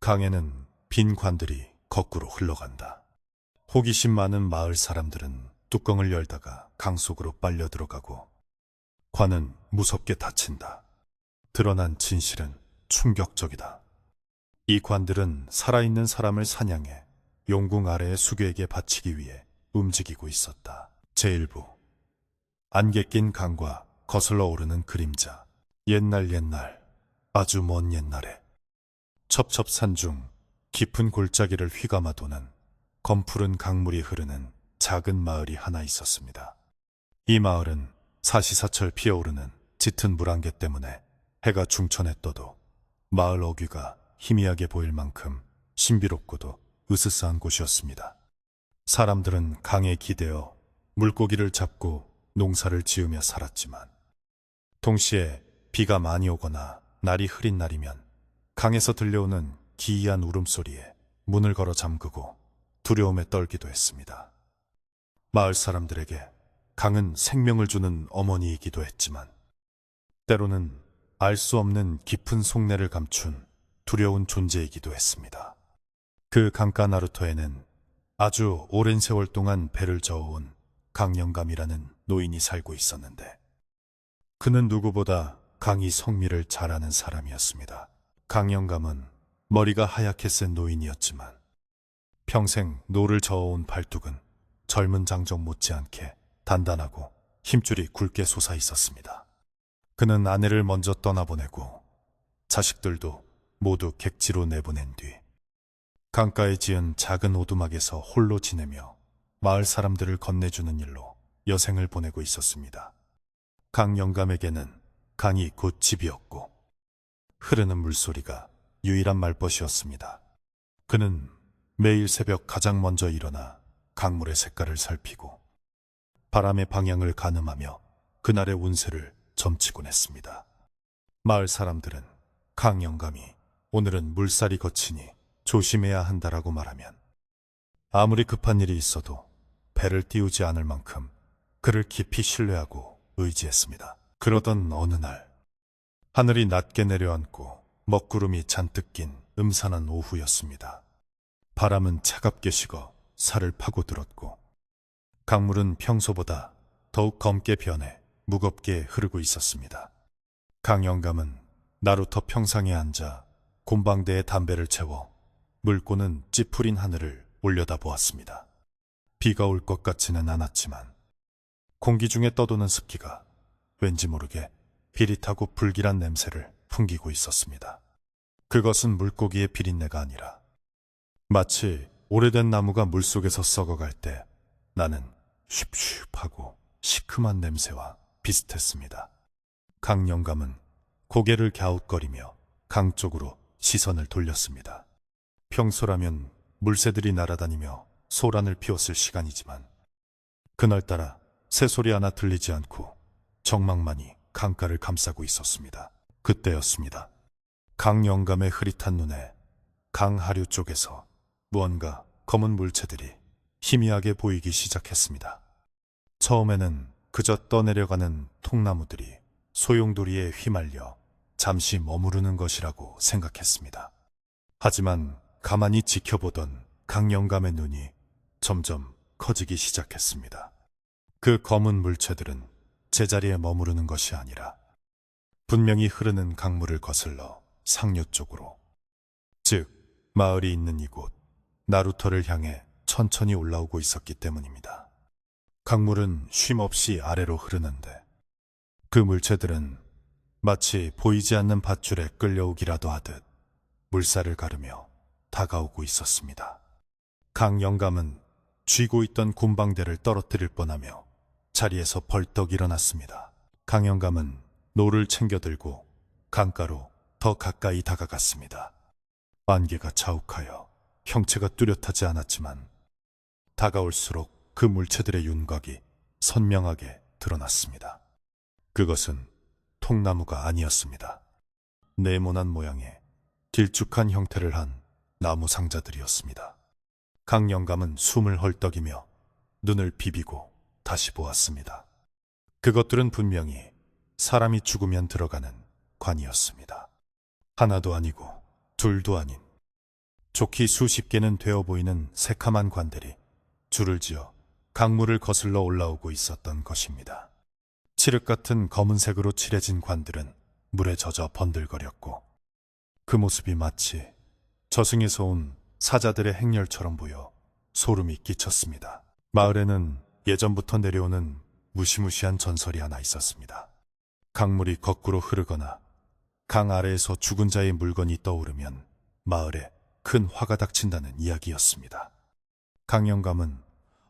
강에는 빈 관들이 거꾸로 흘러간다. 호기심 많은 마을 사람들은 뚜껑을 열다가 강 속으로 빨려 들어가고 관은 무섭게 닫힌다. 드러난 진실은 충격적이다. 이 관들은 살아있는 사람을 사냥해 용궁 아래의 수괴에게 바치기 위해 움직이고 있었다. 제1부 안개 낀 강과 거슬러 오르는 그림자. 옛날 아주 먼 옛날에 첩첩산 중 깊은 골짜기를 휘감아 도는 검푸른 강물이 흐르는 작은 마을이 하나 있었습니다. 이 마을은 사시사철 피어오르는 짙은 물안개 때문에 해가 중천에 떠도 마을 어귀가 희미하게 보일 만큼 신비롭고도 으스스한 곳이었습니다. 사람들은 강에 기대어 물고기를 잡고 농사를 지으며 살았지만 동시에 비가 많이 오거나 날이 흐린 날이면 강에서 들려오는 기이한 울음소리에 문을 걸어 잠그고 두려움에 떨기도 했습니다. 마을 사람들에게 강은 생명을 주는 어머니이기도 했지만 때로는 알 수 없는 깊은 속내를 감춘 두려운 존재이기도 했습니다. 그 강가 나루터에는 아주 오랜 세월 동안 배를 저어온 강영감이라는 노인이 살고 있었는데 그는 누구보다 강이 성미를 잘 아는 사람이었습니다. 강영감은 머리가 하얗게 센 노인이었지만 평생 노를 저어온 발뚝은 젊은 장정 못지않게 단단하고 힘줄이 굵게 솟아 있었습니다. 그는 아내를 먼저 떠나보내고 자식들도 모두 객지로 내보낸 뒤 강가에 지은 작은 오두막에서 홀로 지내며 마을 사람들을 건네주는 일로 여생을 보내고 있었습니다. 강영감에게는 강이 곧 집이었고 흐르는 물소리가 유일한 말벗이었습니다. 그는 매일 새벽 가장 먼저 일어나 강물의 색깔을 살피고 바람의 방향을 가늠하며 그날의 운세를 점치곤 했습니다. 마을 사람들은 강영감이 오늘은 물살이 거치니 조심해야 한다라고 말하면 아무리 급한 일이 있어도 배를 띄우지 않을 만큼 그를 깊이 신뢰하고 의지했습니다. 그러던 어느 날 하늘이 낮게 내려앉고 먹구름이 잔뜩 낀 음산한 오후였습니다. 바람은 차갑게 식어 살을 파고들었고 강물은 평소보다 더욱 검게 변해 무겁게 흐르고 있었습니다. 강영감은 나루터 평상에 앉아 곰방대에 담배를 채워 묽고는 찌푸린 하늘을 올려다보았습니다. 비가 올 것 같지는 않았지만 공기 중에 떠도는 습기가 왠지 모르게 비릿하고 불길한 냄새를 풍기고 있었습니다. 그것은 물고기의 비린내가 아니라 마치 오래된 나무가 물속에서 썩어갈 때 나는 쉿쉿하고 시큼한 냄새와 비슷했습니다. 강영감은 고개를 갸웃거리며 강 쪽으로 시선을 돌렸습니다. 평소라면 물새들이 날아다니며 소란을 피웠을 시간이지만 그날따라 새소리 하나 들리지 않고 정막만이 강가를 감싸고 있었습니다. 그때였습니다. 강영감의 흐릿한 눈에 강 하류 쪽에서 무언가 검은 물체들이 희미하게 보이기 시작했습니다. 처음에는 그저 떠내려가는 통나무들이 소용돌이에 휘말려 잠시 머무르는 것이라고 생각했습니다. 하지만 가만히 지켜보던 강영감의 눈이 점점 커지기 시작했습니다. 그 검은 물체들은 제자리에 머무르는 것이 아니라 분명히 흐르는 강물을 거슬러 상류 쪽으로, 즉 마을이 있는 이곳 나루터를 향해 천천히 올라오고 있었기 때문입니다. 강물은 쉼없이 아래로 흐르는데 그 물체들은 마치 보이지 않는 밧줄에 끌려오기라도 하듯 물살을 가르며 다가오고 있었습니다. 강영감은 쥐고 있던 곰방대를 떨어뜨릴 뻔하며 자리에서 벌떡 일어났습니다. 강영감은 노를 챙겨들고 강가로 더 가까이 다가갔습니다. 안개가 자욱하여 형체가 뚜렷하지 않았지만 다가올수록 그 물체들의 윤곽이 선명하게 드러났습니다. 그것은 통나무가 아니었습니다. 네모난 모양의 길쭉한 형태를 한 나무 상자들이었습니다. 강영감은 숨을 헐떡이며 눈을 비비고 다시 보았습니다. 그것들은 분명히 사람이 죽으면 들어가는 관이었습니다. 하나도 아니고 둘도 아닌 좋기 수십 개는 되어 보이는 새카만 관들이 줄을 지어 강물을 거슬러 올라오고 있었던 것입니다. 칠흑 같은 검은색으로 칠해진 관들은 물에 젖어 번들거렸고 그 모습이 마치 저승에서 온 사자들의 행렬처럼 보여 소름이 끼쳤습니다. 마을에는 예전부터 내려오는 무시무시한 전설이 하나 있었습니다. 강물이 거꾸로 흐르거나 강 아래에서 죽은 자의 물건이 떠오르면 마을에 큰 화가 닥친다는 이야기였습니다. 강영감은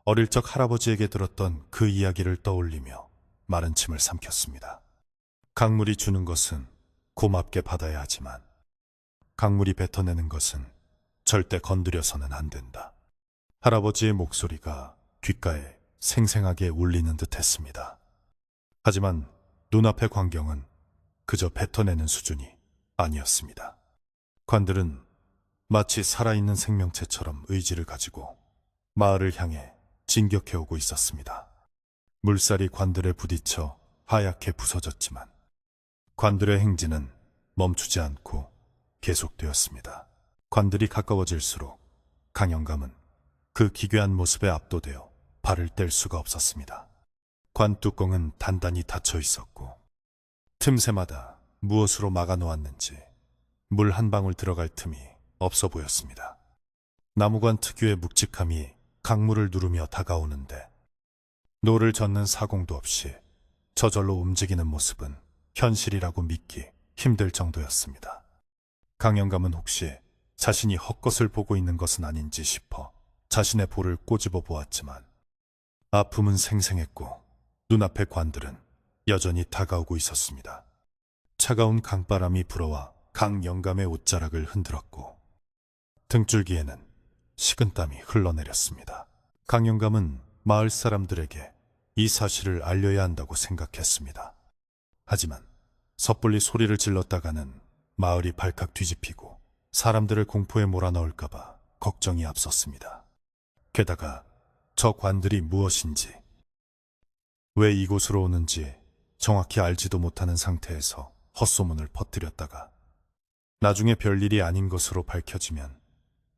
어릴 적 할아버지에게 들었던 그 이야기를 떠올리며 마른 침을 삼켰습니다. 강물이 주는 것은 고맙게 받아야 하지만 강물이 뱉어내는 것은 절대 건드려서는 안 된다. 할아버지의 목소리가 귓가에 생생하게 울리는 듯 했습니다. 하지만 눈앞의 광경은 그저 뱉어내는 수준이 아니었습니다. 관들은 마치 살아있는 생명체처럼 의지를 가지고 마을을 향해 진격해오고 있었습니다. 물살이 관들에 부딪혀 하얗게 부서졌지만 관들의 행진은 멈추지 않고 계속되었습니다. 관들이 가까워질수록 강영감은 그 기괴한 모습에 압도되어 발을 뗄 수가 없었습니다. 관 뚜껑은 단단히 닫혀 있었고 틈새마다 무엇으로 막아 놓았는지 물 한 방울 들어갈 틈이 없어 보였습니다. 나무관 특유의 묵직함이 강물을 누르며 다가오는데 노를 젓는 사공도 없이 저절로 움직이는 모습은 현실이라고 믿기 힘들 정도였습니다. 강영감은 혹시 자신이 헛것을 보고 있는 것은 아닌지 싶어 자신의 볼을 꼬집어 보았지만 아픔은 생생했고 눈앞의 관들은 여전히 다가오고 있었습니다. 차가운 강바람이 불어와 강영감의 옷자락을 흔들었고 등줄기에는 식은땀이 흘러내렸습니다. 강영감은 마을 사람들에게 이 사실을 알려야 한다고 생각했습니다. 하지만 섣불리 소리를 질렀다가는 마을이 발칵 뒤집히고 사람들을 공포에 몰아넣을까봐 걱정이 앞섰습니다. 게다가 저 관들이 무엇인지, 왜 이곳으로 오는지 정확히 알지도 못하는 상태에서 헛소문을 퍼뜨렸다가 나중에 별일이 아닌 것으로 밝혀지면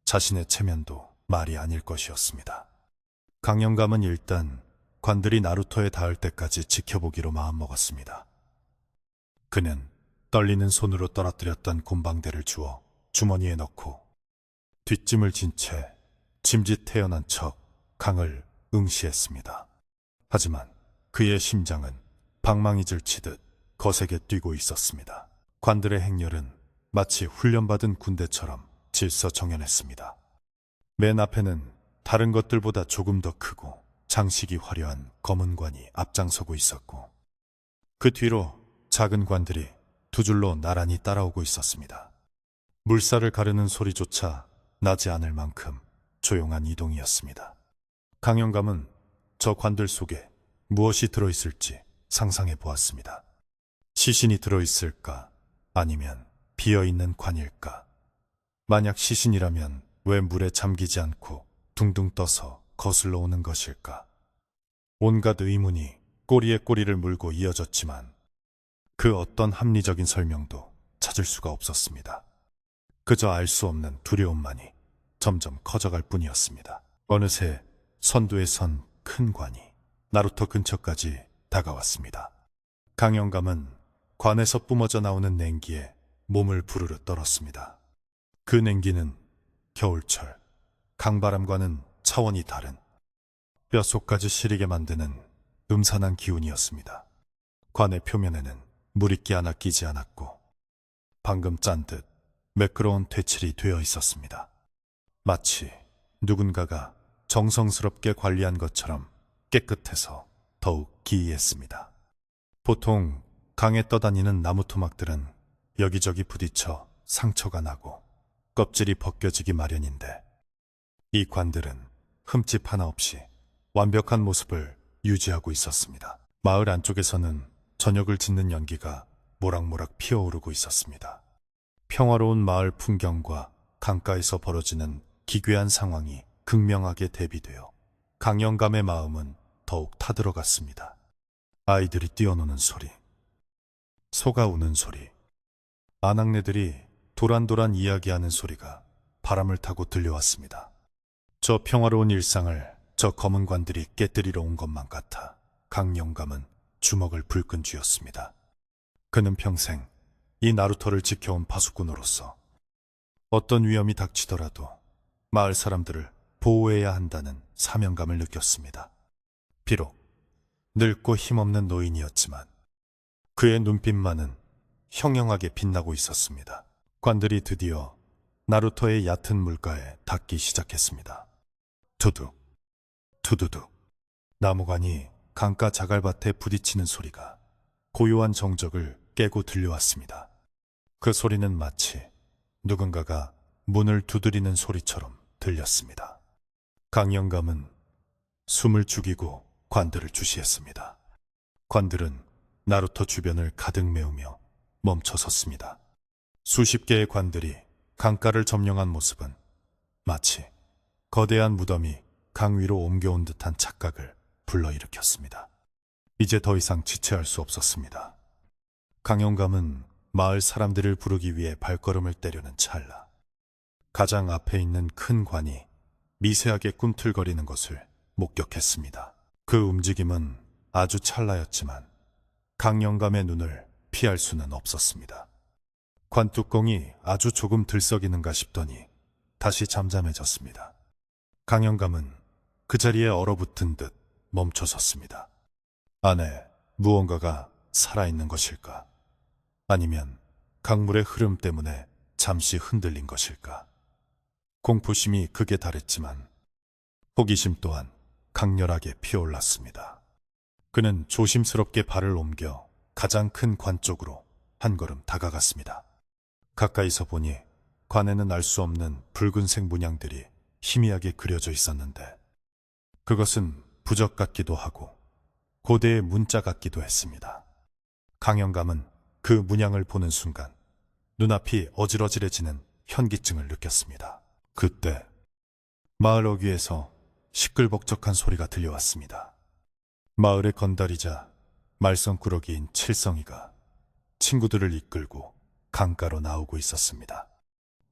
자신의 체면도 말이 아닐 것이었습니다. 강영감은 일단 관들이 나루터에 닿을 때까지 지켜보기로 마음먹었습니다. 그는 떨리는 손으로 떨어뜨렸던 곰방대를 주워 주머니에 넣고 뒷짐을 진 채 짐짓 태어난 척 강을 응시했습니다. 하지만 그의 심장은 방망이 질치듯 거세게 뛰고 있었습니다. 관들의 행렬은 마치 훈련받은 군대처럼 질서정연했습니다. 맨 앞에는 다른 것들보다 조금 더 크고 장식이 화려한 검은 관이 앞장서고 있었고 그 뒤로 작은 관들이 두 줄로 나란히 따라오고 있었습니다. 물살을 가르는 소리조차 나지 않을 만큼 조용한 이동이었습니다. 강영감은 저 관들 속에 무엇이 들어있을지 상상해 보았습니다. 시신이 들어있을까? 아니면 비어있는 관일까? 만약 시신이라면 왜 물에 잠기지 않고 둥둥 떠서 거슬러 오는 것일까? 온갖 의문이 꼬리에 꼬리를 물고 이어졌지만 그 어떤 합리적인 설명도 찾을 수가 없었습니다. 그저 알 수 없는 두려움만이 점점 커져갈 뿐이었습니다. 어느새 선두에 선 큰 관이 나루터 근처까지 다가왔습니다. 강영감은 관에서 뿜어져 나오는 냉기에 몸을 부르르 떨었습니다. 그 냉기는 겨울철 강바람과는 차원이 다른 뼛속까지 시리게 만드는 음산한 기운이었습니다. 관의 표면에는 물입기 하나 끼지 않았고 방금 짠 듯 매끄러운 퇴칠이 되어 있었습니다. 마치 누군가가 정성스럽게 관리한 것처럼 깨끗해서 더욱 기이했습니다. 보통 강에 떠다니는 나무 토막들은 여기저기 부딪혀 상처가 나고 껍질이 벗겨지기 마련인데 이 관들은 흠집 하나 없이 완벽한 모습을 유지하고 있었습니다. 마을 안쪽에서는 저녁을 짓는 연기가 모락모락 피어오르고 있었습니다. 평화로운 마을 풍경과 강가에서 벌어지는 기괴한 상황이 극명하게 대비되어 강영감의 마음은 더욱 타들어갔습니다. 아이들이 뛰어노는 소리, 소가 우는 소리, 아낙네들이 도란도란 이야기하는 소리가 바람을 타고 들려왔습니다. 저 평화로운 일상을 저 검은 관들이 깨뜨리러 온 것만 같아 강 영감은 주먹을 불끈 쥐었습니다. 그는 평생 이 나루토를 지켜온 파수꾼으로서 어떤 위험이 닥치더라도 마을 사람들을 보호해야 한다는 사명감을 느꼈습니다. 비록 늙고 힘없는 노인이었지만 그의 눈빛만은 형형하게 빛나고 있었습니다. 관들이 드디어 나루토의 얕은 물가에 닿기 시작했습니다. 두둑, 두두둑. 나무관이 강가 자갈밭에 부딪히는 소리가 고요한 정적을 깨고 들려왔습니다. 그 소리는 마치 누군가가 문을 두드리는 소리처럼 들렸습니다. 강영감은 숨을 죽이고 관들을 주시했습니다. 관들은 나루토 주변을 가득 메우며 멈춰 섰습니다. 수십 개의 관들이 강가를 점령한 모습은 마치 거대한 무덤이 강 위로 옮겨온 듯한 착각을 불러일으켰습니다. 이제 더 이상 지체할 수 없었습니다. 강영감은 마을 사람들을 부르기 위해 발걸음을 떼려는 찰나 가장 앞에 있는 큰 관이 미세하게 꿈틀거리는 것을 목격했습니다. 그 움직임은 아주 찰나였지만 강영감의 눈을 피할 수는 없었습니다. 관 뚜껑이 아주 조금 들썩이는가 싶더니 다시 잠잠해졌습니다. 강영감은 그 자리에 얼어붙은 듯 멈춰섰습니다. 안에 무언가가 살아있는 것일까? 아니면 강물의 흐름 때문에 잠시 흔들린 것일까? 공포심이 극에 달했지만 호기심 또한 강렬하게 피어올랐습니다. 그는 조심스럽게 발을 옮겨 가장 큰 관 쪽으로 한 걸음 다가갔습니다. 가까이서 보니 관에는 알 수 없는 붉은색 문양들이 희미하게 그려져 있었는데 그것은 부적 같기도 하고 고대의 문자 같기도 했습니다. 강영감은 그 문양을 보는 순간 눈앞이 어지러지해지는 현기증을 느꼈습니다. 그때 마을 어귀에서 시끌벅적한 소리가 들려왔습니다. 마을의 건달이자 말썽꾸러기인 칠성이가 친구들을 이끌고 강가로 나오고 있었습니다.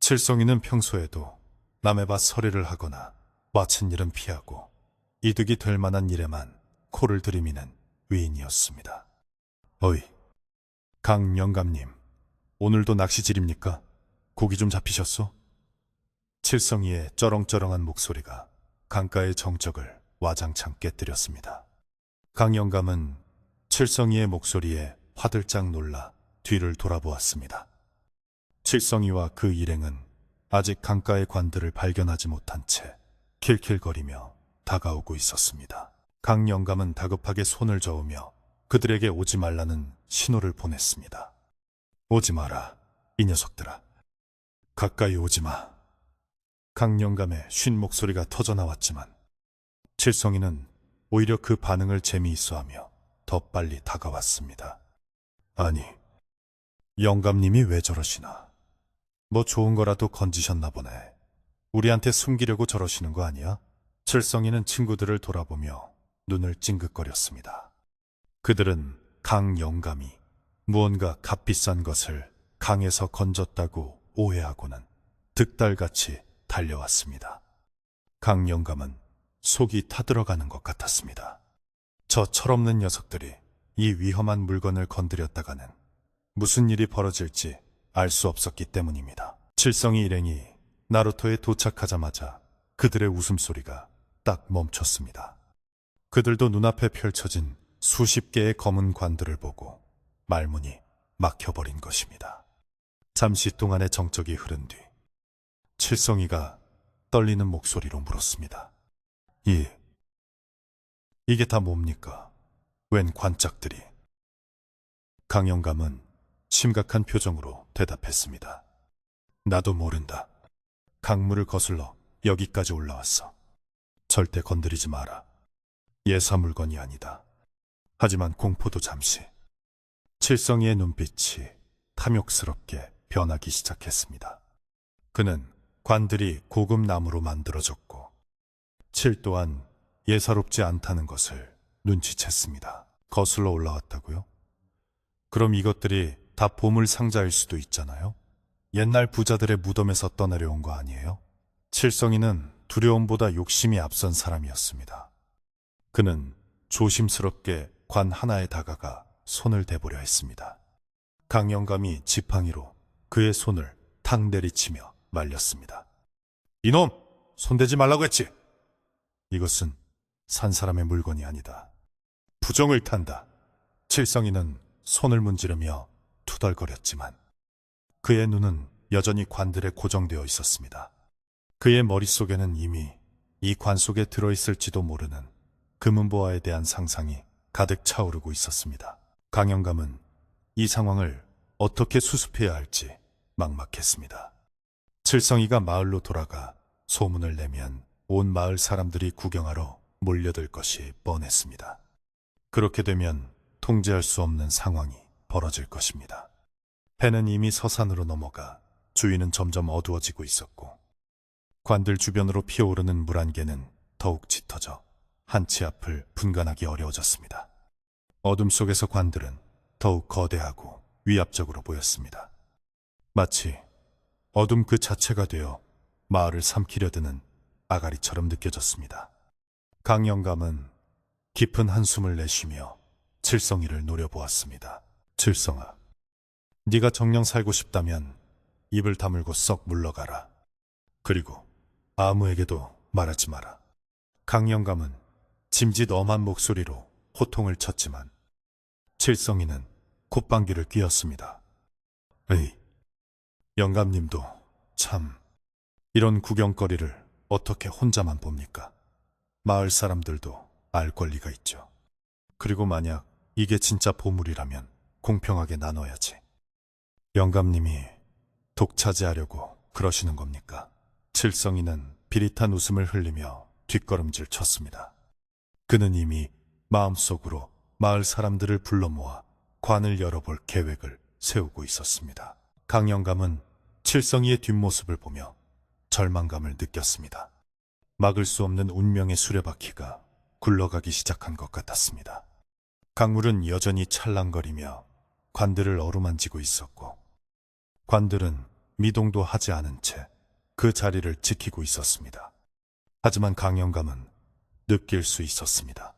칠성이는 평소에도 남의 밭 서리를 하거나 맡은 일은 피하고 이득이 될 만한 일에만 코를 들이미는 위인이었습니다. 어이, 강 영감님, 오늘도 낚시질입니까? 고기 좀 잡히셨소? 칠성이의 쩌렁쩌렁한 목소리가 강가의 정적을 와장창 깨뜨렸습니다. 강 영감은 칠성이의 목소리에 화들짝 놀라 뒤를 돌아보았습니다. 칠성이와 그 일행은 아직 강가의 관들을 발견하지 못한 채 킬킬거리며 다가오고 있었습니다. 강 영감은 다급하게 손을 저으며 그들에게 오지 말라는 신호를 보냈습니다. 오지 마라, 이 녀석들아. 가까이 오지 마. 강 영감의 쉰 목소리가 터져나왔지만 칠성이는 오히려 그 반응을 재미있어하며 더 빨리 다가왔습니다. 아니, 영감님이 왜 저러시나? 뭐 좋은 거라도 건지셨나 보네. 우리한테 숨기려고 저러시는 거 아니야? 칠성이는 친구들을 돌아보며 눈을 찡긋거렸습니다. 그들은 강 영감이 무언가 값비싼 것을 강에서 건졌다고 오해하고는 득달같이 달려왔습니다. 강 영감은 속이 타들어가는 것 같았습니다. 저 철없는 녀석들이 이 위험한 물건을 건드렸다가는 무슨 일이 벌어질지 알 수 없었기 때문입니다. 칠성이 일행이 나루토에 도착하자마자 그들의 웃음소리가 딱 멈췄습니다. 그들도 눈앞에 펼쳐진 수십 개의 검은 관들을 보고 말문이 막혀버린 것입니다. 잠시 동안의 정적이 흐른 뒤 칠성이가 떨리는 목소리로 물었습니다. 이게 다 뭡니까? 웬 관짝들이? 강영감은 심각한 표정으로 대답했습니다. 나도 모른다. 강물을 거슬러 여기까지 올라왔어. 절대 건드리지 마라. 예사 물건이 아니다. 하지만 공포도 잠시. 칠성이의 눈빛이 탐욕스럽게 변하기 시작했습니다. 그는 관들이 고급 나무로 만들어졌고 칠 또한 예사롭지 않다는 것을 눈치챘습니다. 거슬러 올라왔다고요? 그럼 이것들이 다 보물 상자일 수도 있잖아요? 옛날 부자들의 무덤에서 떠내려온 거 아니에요? 칠성이는 두려움보다 욕심이 앞선 사람이었습니다. 그는 조심스럽게 관 하나에 다가가 손을 대보려 했습니다. 강영감이 지팡이로 그의 손을 탁 내리치며 말렸습니다. 이놈! 손대지 말라고 했지! 이것은 산 사람의 물건이 아니다. 부정을 탄다. 칠성이는 손을 문지르며 투덜거렸지만 그의 눈은 여전히 관들에 고정되어 있었습니다. 그의 머릿속에는 이미 이 관 속에 들어있을지도 모르는 금은보화에 대한 상상이 가득 차오르고 있었습니다. 강영감은 이 상황을 어떻게 수습해야 할지 막막했습니다. 칠성이가 마을로 돌아가 소문을 내면 온 마을 사람들이 구경하러 몰려들 것이 뻔했습니다. 그렇게 되면 통제할 수 없는 상황이 벌어질 것입니다. 해는 이미 서산으로 넘어가 주위는 점점 어두워지고 있었고 관들 주변으로 피어오르는 물안개는 더욱 짙어져 한치 앞을 분간하기 어려워졌습니다. 어둠 속에서 관들은 더욱 거대하고 위압적으로 보였습니다. 마치 어둠 그 자체가 되어 마을을 삼키려 드는 아가리처럼 느껴졌습니다. 강영감은 깊은 한숨을 내쉬며 칠성이를 노려보았습니다. 칠성아, 네가 정녕 살고 싶다면 입을 다물고 썩 물러가라. 그리고 아무에게도 말하지 마라. 강영감은 짐짓 엄한 목소리로 호통을 쳤지만 칠성이는 콧방귀를 뀌었습니다. 에이, 영감님도 참 이런 구경거리를 어떻게 혼자만 봅니까? 마을 사람들도 알 권리가 있죠. 그리고 만약 이게 진짜 보물이라면 공평하게 나눠야지. 영감님이 독차지하려고 그러시는 겁니까? 칠성이는 비릿한 웃음을 흘리며 뒷걸음질 쳤습니다. 그는 이미 마음속으로 마을 사람들을 불러 모아 관을 열어볼 계획을 세우고 있었습니다. 강영감은 칠성이의 뒷모습을 보며 절망감을 느꼈습니다. 막을 수 없는 운명의 수레바퀴가 굴러가기 시작한 것 같았습니다. 강물은 여전히 찰랑거리며 관들을 어루만지고 있었고 관들은 미동도 하지 않은 채 그 자리를 지키고 있었습니다. 하지만 강영감은 느낄 수 있었습니다.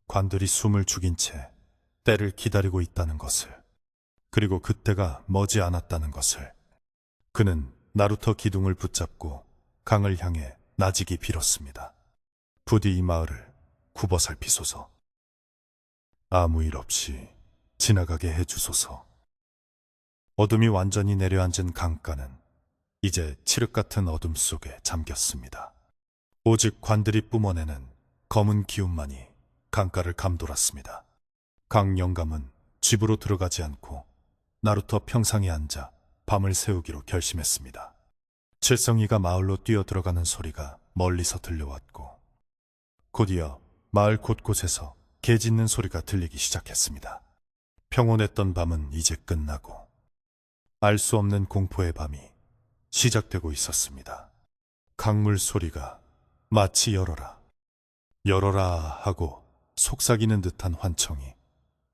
관들이 숨을 죽인 채 때를 기다리고 있다는 것을, 그리고 그때가 머지 않았다는 것을. 그는 나루터 기둥을 붙잡고 강을 향해 나지기 빌었습니다. 부디 이 마을을 굽어 살피소서. 아무 일 없이 지나가게 해주소서. 어둠이 완전히 내려앉은 강가는 이제 칠흑 같은 어둠 속에 잠겼습니다. 오직 관들이 뿜어내는 검은 기운만이 강가를 감돌았습니다. 강영감은 집으로 들어가지 않고 나루터 평상에 앉아 밤을 새우기로 결심했습니다. 칠성이가 마을로 뛰어들어가는 소리가 멀리서 들려왔고 곧이어 마을 곳곳에서 개 짖는 소리가 들리기 시작했습니다. 평온했던 밤은 이제 끝나고 알 수 없는 공포의 밤이 시작되고 있었습니다. 강물 소리가 마치 열어라, 열어라 하고 속삭이는 듯한 환청이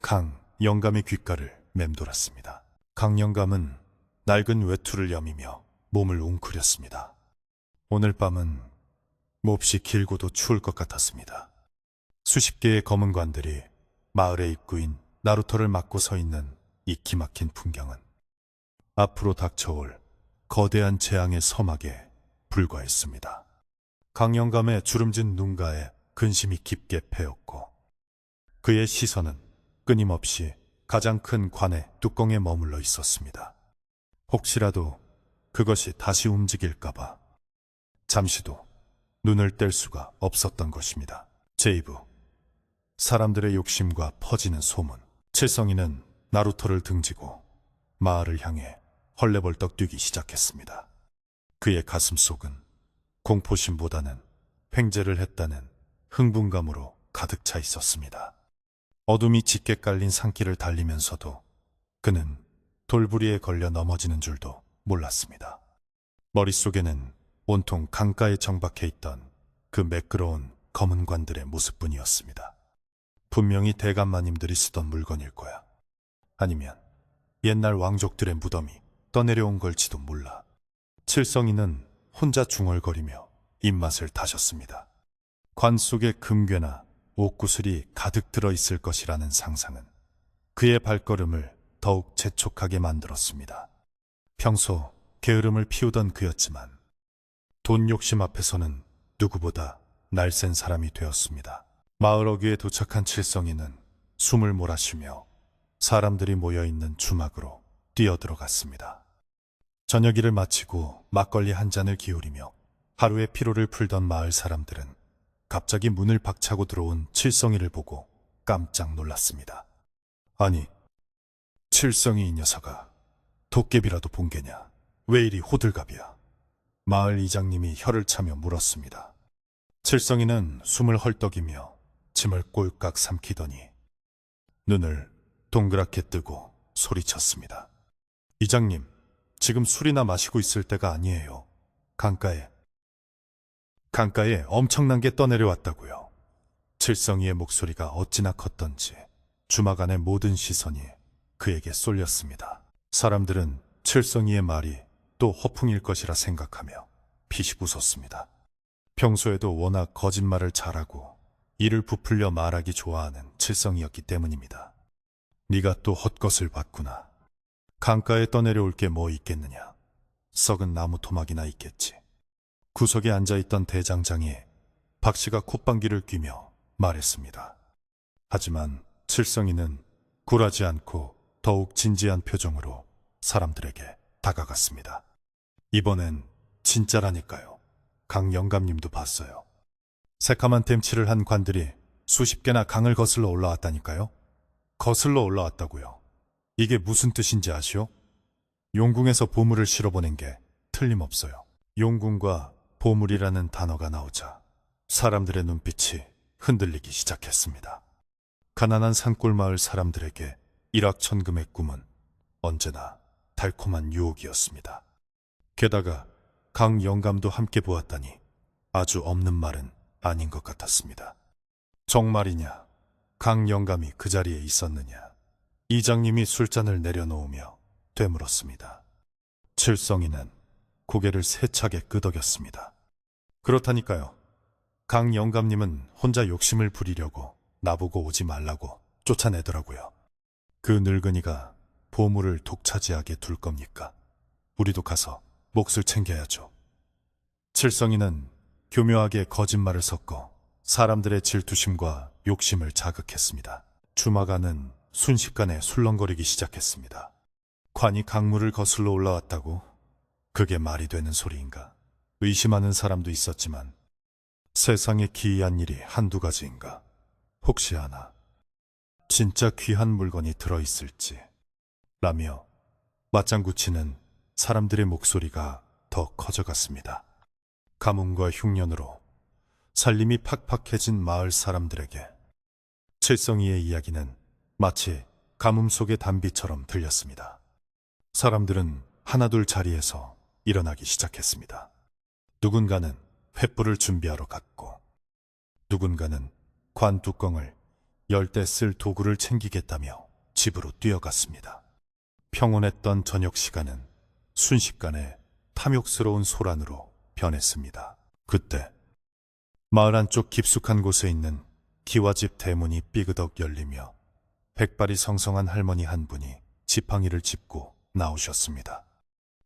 강영감의 귓가를 맴돌았습니다. 강영감은 낡은 외투를 여미며 몸을 웅크렸습니다. 오늘 밤은 몹시 길고도 추울 것 같았습니다. 수십 개의 검은 관들이 마을의 입구인 나루터를 막고 서 있는 이 기막힌 풍경은 앞으로 닥쳐올 거대한 재앙의 서막에 불과했습니다. 강영감의 주름진 눈가에 근심이 깊게 패였고 그의 시선은 끊임없이 가장 큰 관의 뚜껑에 머물러 있었습니다. 혹시라도 그것이 다시 움직일까봐 잠시도 눈을 뗄 수가 없었던 것입니다. 제2부 사람들의 욕심과 퍼지는 소문. 칠성이는 나루터를 등지고 마을을 향해 헐레벌떡 뛰기 시작했습니다. 그의 가슴속은 공포심보다는 횡재를 했다는 흥분감으로 가득 차 있었습니다. 어둠이 짙게 깔린 산길을 달리면서도 그는 돌부리에 걸려 넘어지는 줄도 몰랐습니다. 머릿속에는 온통 강가에 정박해 있던 그 매끄러운 검은 관들의 모습뿐이었습니다. 분명히 대감마님들이 쓰던 물건일 거야. 아니면 옛날 왕족들의 무덤이 떠내려온 걸지도 몰라. 칠성이는 혼자 중얼거리며 입맛을 다셨습니다. 관 속에 금괴나 옥구슬이 가득 들어있을 것이라는 상상은 그의 발걸음을 더욱 재촉하게 만들었습니다. 평소 게으름을 피우던 그였지만 돈 욕심 앞에서는 누구보다 날쌘 사람이 되었습니다. 마을 어귀에 도착한 칠성이는 숨을 몰아쉬며 사람들이 모여있는 주막으로 뛰어들어갔습니다. 저녁일을 마치고 막걸리 한 잔을 기울이며 하루의 피로를 풀던 마을 사람들은 갑자기 문을 박차고 들어온 칠성이를 보고 깜짝 놀랐습니다. 아니, 칠성이 이 녀석아, 도깨비라도 본 게냐? 왜 이리 호들갑이야? 마을 이장님이 혀를 차며 물었습니다. 칠성이는 숨을 헐떡이며 침을 꼴깍 삼키더니 눈을 동그랗게 뜨고 소리쳤습니다. 이장님, 지금 술이나 마시고 있을 때가 아니에요. 강가에 엄청난 게 떠내려왔다고요. 칠성이의 목소리가 어찌나 컸던지 주막 안의 모든 시선이 그에게 쏠렸습니다. 사람들은 칠성이의 말이 또 허풍일 것이라 생각하며 피식 웃었습니다. 평소에도 워낙 거짓말을 잘하고 이를 부풀려 말하기 좋아하는 칠성이였기 때문입니다. 네가 또 헛것을 봤구나. 강가에 떠내려올 게 뭐 있겠느냐. 썩은 나무 토막이나 있겠지. 구석에 앉아있던 대장장이 박씨가 콧방귀를 뀌며 말했습니다. 하지만 칠성이는 굴하지 않고 더욱 진지한 표정으로 사람들에게 다가갔습니다. 이번엔 진짜라니까요. 강 영감님도 봤어요. 새카만 댐치를 한 관들이 수십 개나 강을 거슬러 올라왔다니까요. 거슬러 올라왔다고요. 이게 무슨 뜻인지 아시오? 용궁에서 보물을 실어보낸 게 틀림없어요. 용궁과 보물이라는 단어가 나오자 사람들의 눈빛이 흔들리기 시작했습니다. 가난한 산골마을 사람들에게 일확천금의 꿈은 언제나 달콤한 유혹이었습니다. 게다가 강 영감도 함께 보았다니 아주 없는 말은 아닌 것 같았습니다. 정말이냐? 강 영감이 그 자리에 있었느냐? 이장님이 술잔을 내려놓으며 되물었습니다. 칠성이는 고개를 세차게 끄덕였습니다. 그렇다니까요. 강 영감님은 혼자 욕심을 부리려고 나보고 오지 말라고 쫓아내더라고요. 그 늙은이가 보물을 독차지하게 둘 겁니까? 우리도 가서 몫을 챙겨야죠. 칠성이는 교묘하게 거짓말을 섞어 사람들의 질투심과 욕심을 자극했습니다. 주막 안은 순식간에 술렁거리기 시작했습니다. 관이 강물을 거슬러 올라왔다고? 그게 말이 되는 소리인가? 의심하는 사람도 있었지만 세상에 기이한 일이 한두 가지인가? 혹시 하나 진짜 귀한 물건이 들어있을지 라며 맞장구 치는 사람들의 목소리가 더 커져갔습니다. 가뭄과 흉년으로 살림이 팍팍해진 마을 사람들에게 칠성이의 이야기는 마치 가뭄 속의 단비처럼 들렸습니다. 사람들은 하나둘 자리에서 일어나기 시작했습니다. 누군가는 횃불을 준비하러 갔고 누군가는 관 뚜껑을 열 때 쓸 도구를 챙기겠다며 집으로 뛰어갔습니다. 평온했던 저녁 시간은 순식간에 탐욕스러운 소란으로 변했습니다. 그때 마을 안쪽 깊숙한 곳에 있는 기와집 대문이 삐그덕 열리며 백발이 성성한 할머니 한 분이 지팡이를 짚고 나오셨습니다.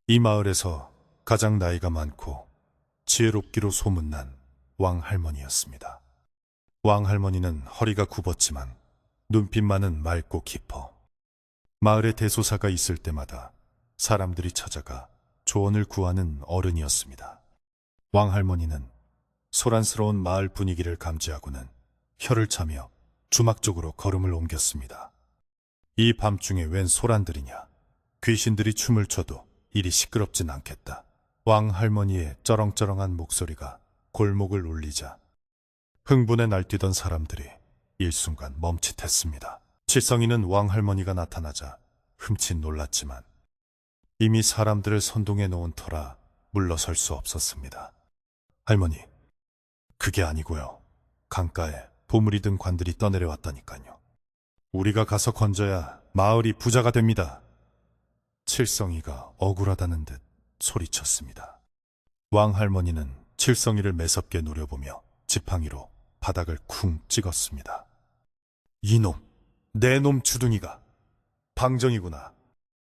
이 마을에서 가장 나이가 많고 지혜롭기로 소문난 왕할머니였습니다. 왕할머니는 허리가 굽었지만 눈빛만은 맑고 깊어 마을에 대소사가 있을 때마다 사람들이 찾아가 조언을 구하는 어른이었습니다. 왕할머니는 소란스러운 마을 분위기를 감지하고는 혀를 차며 주막 쪽으로 걸음을 옮겼습니다. 이 밤중에 웬 소란들이냐? 귀신들이 춤을 춰도 이리 시끄럽진 않겠다. 왕할머니의 쩌렁쩌렁한 목소리가 골목을 울리자 흥분에 날뛰던 사람들이 일순간 멈칫했습니다. 칠성이는 왕할머니가 나타나자 흠칫 놀랐지만 이미 사람들을 선동해 놓은 터라 물러설 수 없었습니다. 할머니, 그게 아니고요. 강가에 보물이 든 관들이 떠내려왔다니까요. 우리가 가서 건져야 마을이 부자가 됩니다. 칠성이가 억울하다는 듯 소리쳤습니다. 왕할머니는 칠성이를 매섭게 노려보며 지팡이로 바닥을 쿵 찍었습니다. 이놈, 내 놈 주둥이가 방정이구나.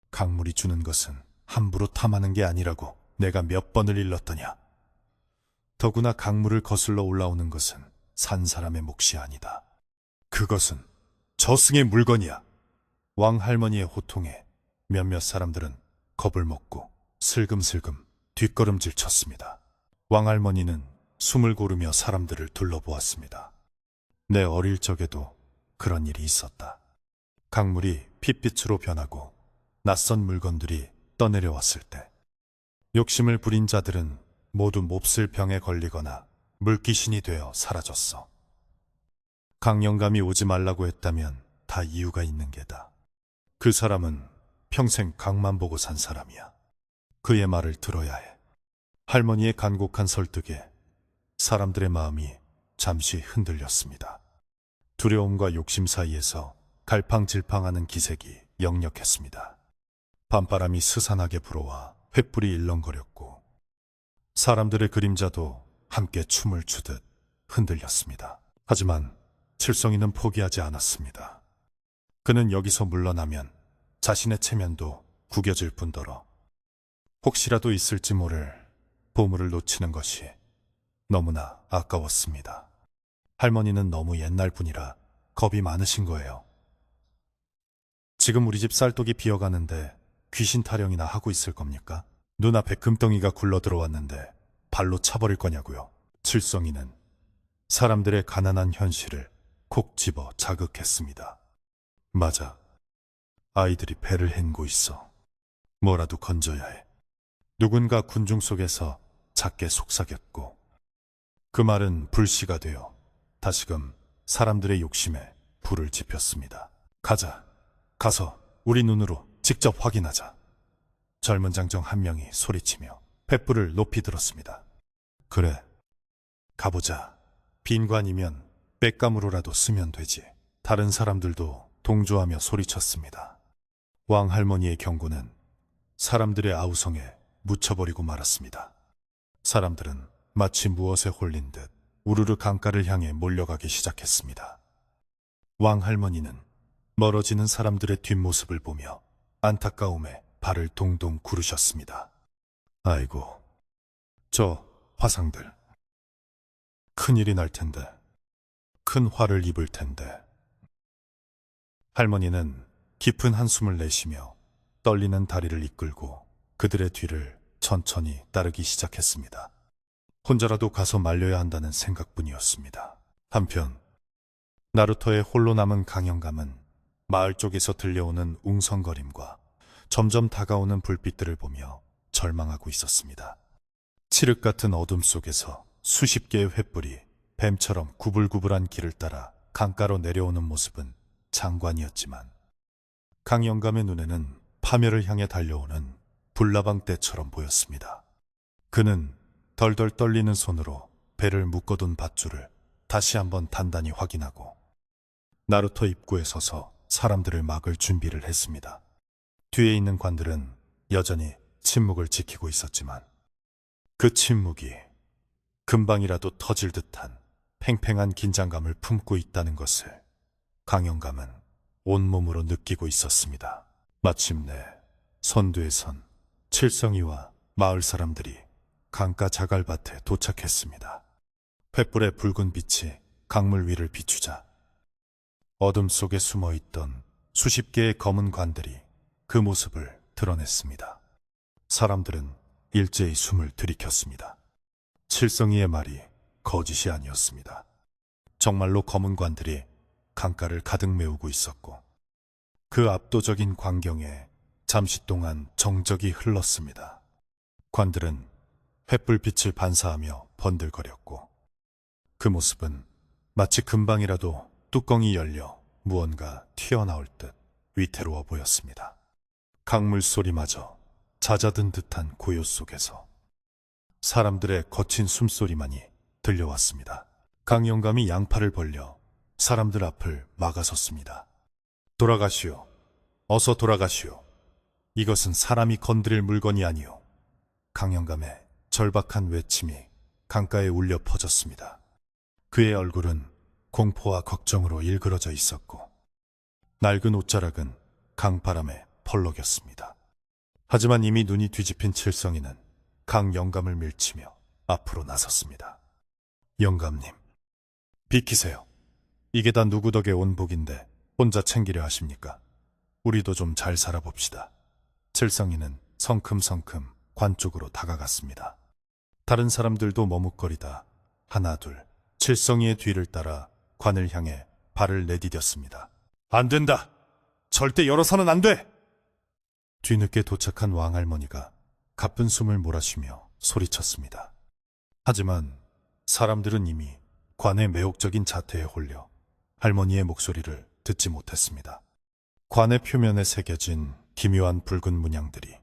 강물이 주는 것은 함부로 탐하는 게 아니라고 내가 몇 번을 일렀더냐. 더구나 강물을 거슬러 올라오는 것은 산 사람의 몫이 아니다. 그것은 저승의 물건이야. 왕할머니의 호통에 몇몇 사람들은 겁을 먹고 슬금슬금 뒷걸음질 쳤습니다. 왕할머니는 숨을 고르며 사람들을 둘러보았습니다. 내 어릴 적에도 그런 일이 있었다. 강물이 핏빛으로 변하고 낯선 물건들이 떠내려왔을 때 욕심을 부린 자들은 모두 몹쓸 병에 걸리거나 물귀신이 되어 사라졌어. 강영감이 오지 말라고 했다면 다 이유가 있는 게다. 그 사람은 평생 강만 보고 산 사람이야. 그의 말을 들어야 해. 할머니의 간곡한 설득에 사람들의 마음이 잠시 흔들렸습니다. 두려움과 욕심 사이에서 갈팡질팡하는 기색이 역력했습니다. 밤바람이 스산하게 불어와 횃불이 일렁거렸고 사람들의 그림자도 함께 춤을 추듯 흔들렸습니다. 하지만 칠성이는 포기하지 않았습니다. 그는 여기서 물러나면 자신의 체면도 구겨질 뿐더러 혹시라도 있을지 모를 보물을 놓치는 것이 너무나 아까웠습니다. 할머니는 너무 옛날 분이라 겁이 많으신 거예요. 지금 우리 집 쌀독이 비어가는데 귀신 타령이나 하고 있을 겁니까? 눈앞에 금덩이가 굴러 들어왔는데 발로 차버릴 거냐고요. 칠성이는 사람들의 가난한 현실을 콕 집어 자극했습니다. 맞아. 아이들이 배를 헹고 있어. 뭐라도 건져야 해. 누군가 군중 속에서 작게 속삭였고 그 말은 불씨가 되어 다시금 사람들의 욕심에 불을 지폈습니다. 가자. 가서 우리 눈으로 직접 확인하자. 젊은 장정 한 명이 소리치며 횃불을 높이 들었습니다. 그래, 가보자. 빈관이면 빽감으로라도 쓰면 되지. 다른 사람들도 동조하며 소리쳤습니다. 왕할머니의 경고는 사람들의 아우성에 묻혀버리고 말았습니다. 사람들은 마치 무엇에 홀린 듯 우르르 강가를 향해 몰려가기 시작했습니다. 왕할머니는 멀어지는 사람들의 뒷모습을 보며 안타까움에 발을 동동 구르셨습니다. 아이고, 저 화상들. 큰일이 날 텐데, 큰 화를 입을 텐데. 할머니는 깊은 한숨을 내쉬며 떨리는 다리를 이끌고 그들의 뒤를 천천히 따르기 시작했습니다. 혼자라도 가서 말려야 한다는 생각뿐이었습니다. 한편 나루터의 홀로 남은 강영감은 마을 쪽에서 들려오는 웅성거림과 점점 다가오는 불빛들을 보며 절망하고 있었습니다. 칠흑 같은 어둠 속에서 수십 개의 횃불이 뱀처럼 구불구불한 길을 따라 강가로 내려오는 모습은 장관이었지만 강영감의 눈에는 파멸을 향해 달려오는 불나방 떼처럼 보였습니다. 그는 덜덜 떨리는 손으로 배를 묶어둔 밧줄을 다시 한번 단단히 확인하고 나루터 입구에 서서 사람들을 막을 준비를 했습니다. 뒤에 있는 관들은 여전히 침묵을 지키고 있었지만 그 침묵이 금방이라도 터질 듯한 팽팽한 긴장감을 품고 있다는 것을 강영감은 온몸으로 느끼고 있었습니다. 마침내 선두에 선 칠성이와 마을 사람들이 강가 자갈밭에 도착했습니다. 횃불의 붉은 빛이 강물 위를 비추자 어둠 속에 숨어있던 수십 개의 검은 관들이 그 모습을 드러냈습니다. 사람들은 일제히 숨을 들이켰습니다. 칠성이의 말이 거짓이 아니었습니다. 정말로 검은 관들이 강가를 가득 메우고 있었고 그 압도적인 광경에 잠시 동안 정적이 흘렀습니다. 관들은 횃불빛을 반사하며 번들거렸고 그 모습은 마치 금방이라도 뚜껑이 열려 무언가 튀어나올 듯 위태로워 보였습니다. 강물 소리마저 잦아든 듯한 고요 속에서 사람들의 거친 숨소리만이 들려왔습니다. 강영감이 양팔을 벌려 사람들 앞을 막아섰습니다. 돌아가시오. 어서 돌아가시오. 이것은 사람이 건드릴 물건이 아니오. 강영감의 절박한 외침이 강가에 울려 퍼졌습니다. 그의 얼굴은 공포와 걱정으로 일그러져 있었고 낡은 옷자락은 강바람에 펄럭였습니다. 하지만 이미 눈이 뒤집힌 칠성이는 강 영감을 밀치며 앞으로 나섰습니다. 영감님, 비키세요. 이게 다 누구 덕에 온 복인데 혼자 챙기려 하십니까? 우리도 좀 잘 살아봅시다. 칠성이는 성큼성큼 관 쪽으로 다가갔습니다. 다른 사람들도 머뭇거리다 하나 둘 칠성이의 뒤를 따라 관을 향해 발을 내디뎠습니다. 안 된다! 절대 열어서는 안 돼! 뒤늦게 도착한 왕할머니가 가쁜 숨을 몰아쉬며 소리쳤습니다. 하지만 사람들은 이미 관의 매혹적인 자태에 홀려 할머니의 목소리를 듣지 못했습니다. 관의 표면에 새겨진 기묘한 붉은 문양들이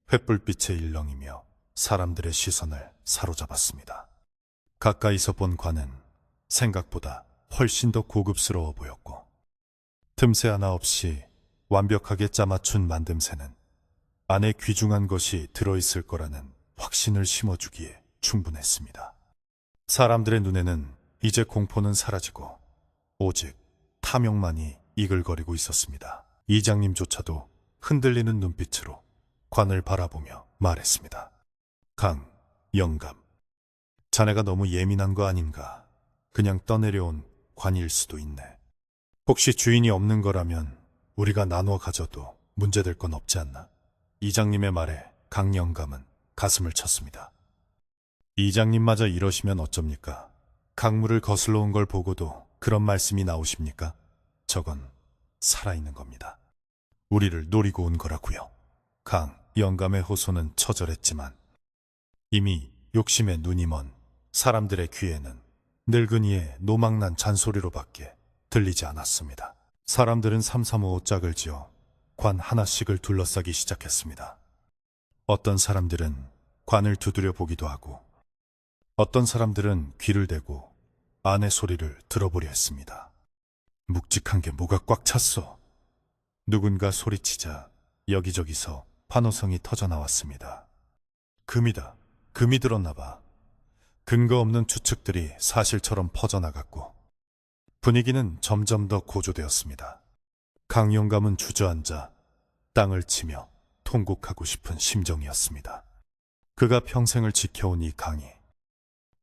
횃불빛에 일렁이며 사람들의 시선을 사로잡았습니다. 가까이서 본 관은 생각보다 훨씬 더 고급스러워 보였고 틈새 하나 없이 완벽하게 짜맞춘 만듦새는 안에 귀중한 것이 들어있을 거라는 확신을 심어주기에 충분했습니다. 사람들의 눈에는 이제 공포는 사라지고 오직 탐욕만이 이글거리고 있었습니다. 이장님조차도 흔들리는 눈빛으로 관을 바라보며 말했습니다. 강, 영감, 자네가 너무 예민한 거 아닌가? 그냥 떠내려온 관일 수도 있네. 혹시 주인이 없는 거라면 우리가 나누어 가져도 문제될 건 없지 않나? 이장님의 말에 강 영감은 가슴을 쳤습니다. 이장님마저 이러시면 어쩝니까? 강물을 거슬러 온 걸 보고도 그런 말씀이 나오십니까? 저건 살아있는 겁니다. 우리를 노리고 온 거라고요. 강 영감의 호소는 처절했지만 이미 욕심에 눈이 먼 사람들의 귀에는 늙은이의 노망난 잔소리로밖에 들리지 않았습니다. 사람들은 삼삼오오 짝을 지어 관 하나씩을 둘러싸기 시작했습니다. 어떤 사람들은 관을 두드려 보기도 하고 어떤 사람들은 귀를 대고 안의 소리를 들어보려 했습니다. 묵직한 게 뭐가 꽉 찼어. 누군가 소리치자 여기저기서 환호성이 터져나왔습니다. 금이다. 금이 들었나 봐. 근거 없는 추측들이 사실처럼 퍼져나갔고 분위기는 점점 더 고조되었습니다. 강영감은 주저앉아 땅을 치며 통곡하고 싶은 심정이었습니다. 그가 평생을 지켜온 이 강이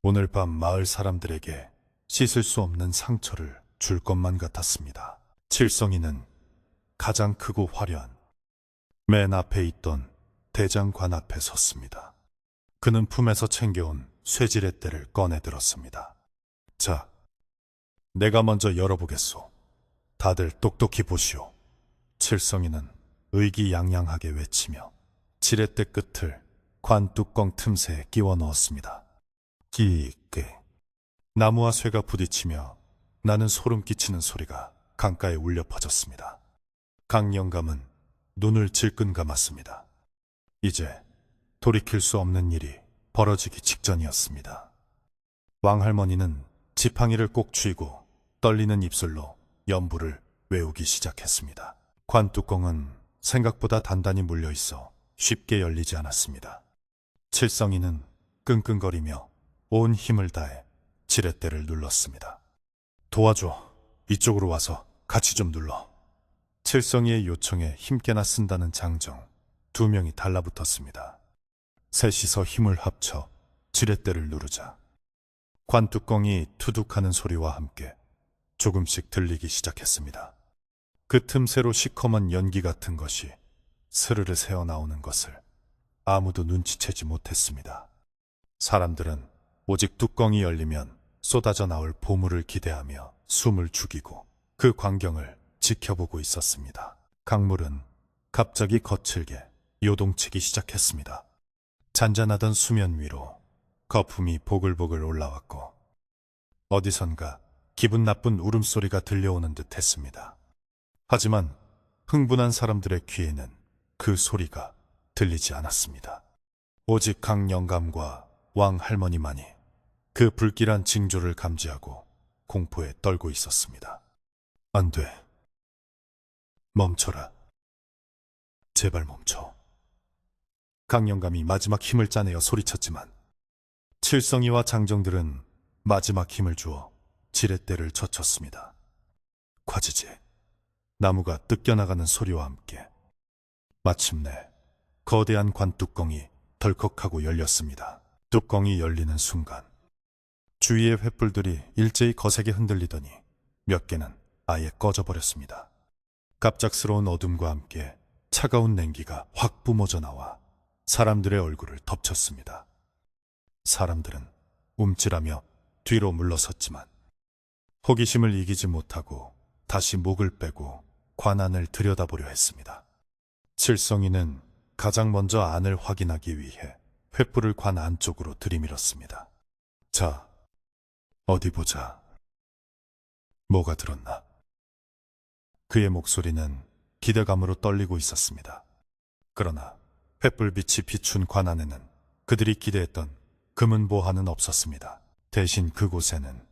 오늘 밤 마을 사람들에게 씻을 수 없는 상처를 줄 것만 같았습니다. 칠성이는 가장 크고 화려한 맨 앞에 있던 대장관 앞에 섰습니다. 그는 품에서 챙겨온 쇠지렛 대를 꺼내 들었습니다. 자, 내가 먼저 열어보겠소. 다들 똑똑히 보시오. 칠성이는 의기양양하게 외치며 지렛대 끝을 관 뚜껑 틈새에 끼워 넣었습니다. 끼익. 나무와 쇠가 부딪히며 나는 소름 끼치는 소리가 강가에 울려 퍼졌습니다. 강 영감은 눈을 질끈 감았습니다. 이제 돌이킬 수 없는 일이 벌어지기 직전이었습니다. 왕할머니는 지팡이를 꼭 쥐고 떨리는 입술로 연부를 외우기 시작했습니다. 관 뚜껑은 생각보다 단단히 물려 있어 쉽게 열리지 않았습니다. 칠성이는 끙끙거리며 온 힘을 다해 지렛대를 눌렀습니다. 도와줘. 이쪽으로 와서 같이 좀 눌러. 칠성이의 요청에 힘께나 쓴다는 장정, 두 명이 달라붙었습니다. 셋이서 힘을 합쳐 지렛대를 누르자 관 뚜껑이 투둑하는 소리와 함께 조금씩 들리기 시작했습니다. 그 틈새로 시커먼 연기 같은 것이 스르르 새어나오는 것을 아무도 눈치채지 못했습니다. 사람들은 오직 뚜껑이 열리면 쏟아져 나올 보물을 기대하며 숨을 죽이고 그 광경을 지켜보고 있었습니다. 강물은 갑자기 거칠게 요동치기 시작했습니다. 잔잔하던 수면 위로 거품이 보글보글 올라왔고 어디선가 기분 나쁜 울음소리가 들려오는 듯 했습니다. 하지만 흥분한 사람들의 귀에는 그 소리가 들리지 않았습니다. 오직 강 영감과 왕 할머니만이 그 불길한 징조를 감지하고 공포에 떨고 있었습니다. 안 돼. 멈춰라. 제발 멈춰. 강 영감이 마지막 힘을 짜내어 소리쳤지만 칠성이와 장정들은 마지막 힘을 주어 지렛대를 젖혔습니다. 과지지, 나무가 뜯겨나가는 소리와 함께 마침내 거대한 관뚜껑이 덜컥하고 열렸습니다. 뚜껑이 열리는 순간 주위의 횃불들이 일제히 거세게 흔들리더니 몇 개는 아예 꺼져버렸습니다. 갑작스러운 어둠과 함께 차가운 냉기가 확 뿜어져 나와 사람들의 얼굴을 덮쳤습니다. 사람들은 움찔하며 뒤로 물러섰지만 호기심을 이기지 못하고 다시 목을 빼고 관 안을 들여다보려 했습니다. 칠성이는 가장 먼저 안을 확인하기 위해 횃불을 관 안쪽으로 들이밀었습니다. 자, 어디 보자. 뭐가 들었나? 그의 목소리는 기대감으로 떨리고 있었습니다. 그러나 횃불빛이 비춘 관 안에는 그들이 기대했던 금은보화는 없었습니다. 대신 그곳에는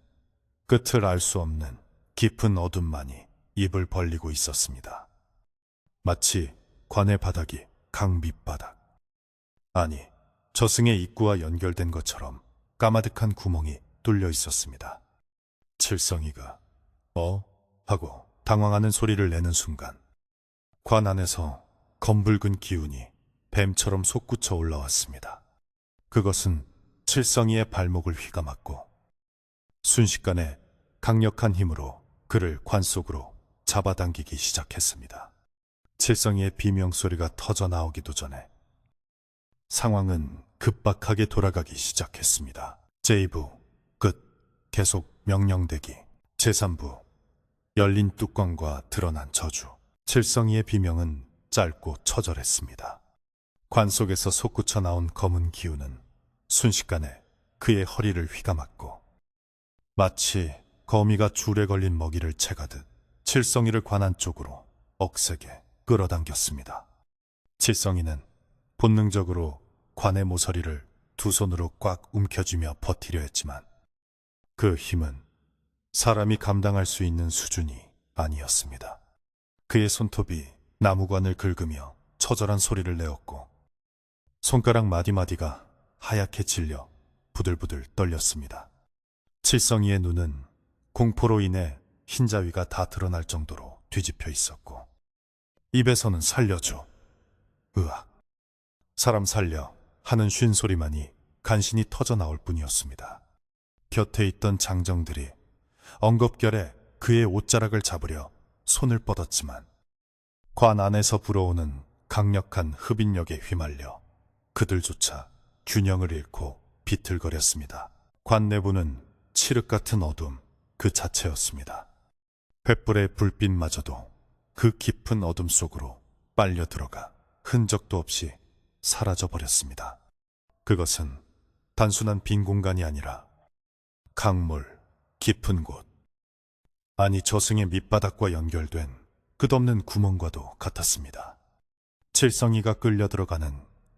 끝을 알 수 없는 깊은 어둠만이 입을 벌리고 있었습니다. 마치 관의 바닥이 강 밑바닥, 아니 저승의 입구와 연결된 것처럼 까마득한 구멍이 뚫려 있었습니다. 칠성이가 하고 당황하는 소리를 내는 순간 관 안에서 검붉은 기운이 뱀처럼 솟구쳐 올라왔습니다. 그것은 칠성이의 발목을 휘감았고 순식간에 강력한 힘으로 그를 관 속으로 잡아당기기 시작했습니다. 칠성이의 비명소리가 터져 나오기도 전에 상황은 급박하게 돌아가기 시작했습니다. 제2부 끝. 계속 명령대기. 제3부 열린 뚜껑과 드러난 저주. 칠성이의 비명은 짧고 처절했습니다. 관 속에서 솟구쳐 나온 검은 기운은 순식간에 그의 허리를 휘감았고 마치 거미가 줄에 걸린 먹이를 채가듯 칠성이를 관 안쪽으로 억세게 끌어당겼습니다. 칠성이는 본능적으로 관의 모서리를 두 손으로 꽉 움켜쥐며 버티려 했지만 그 힘은 사람이 감당할 수 있는 수준이 아니었습니다. 그의 손톱이 나무관을 긁으며 처절한 소리를 내었고 손가락 마디마디가 하얗게 질려 부들부들 떨렸습니다. 칠성이의 눈은 공포로 인해 흰자위가 다 드러날 정도로 뒤집혀 있었고 입에서는 살려줘, 으악, 사람 살려 하는 쉰소리만이 간신히 터져 나올 뿐이었습니다. 곁에 있던 장정들이 엉겁결에 그의 옷자락을 잡으려 손을 뻗었지만 관 안에서 불어오는 강력한 흡인력에 휘말려 그들조차 균형을 잃고 비틀거렸습니다. 관 내부는 칠흑 같은 어둠 그 자체였습니다. 횃불의 불빛마저도 그 깊은 어둠 속으로 빨려 들어가 흔적도 없이 사라져버렸습니다. 그것은 단순한 빈 공간이 아니라 강물, 깊은 곳, 아니 저승의 밑바닥과 연결된 끝없는 구멍과도 같았습니다. 칠성이가 끌려 들어가는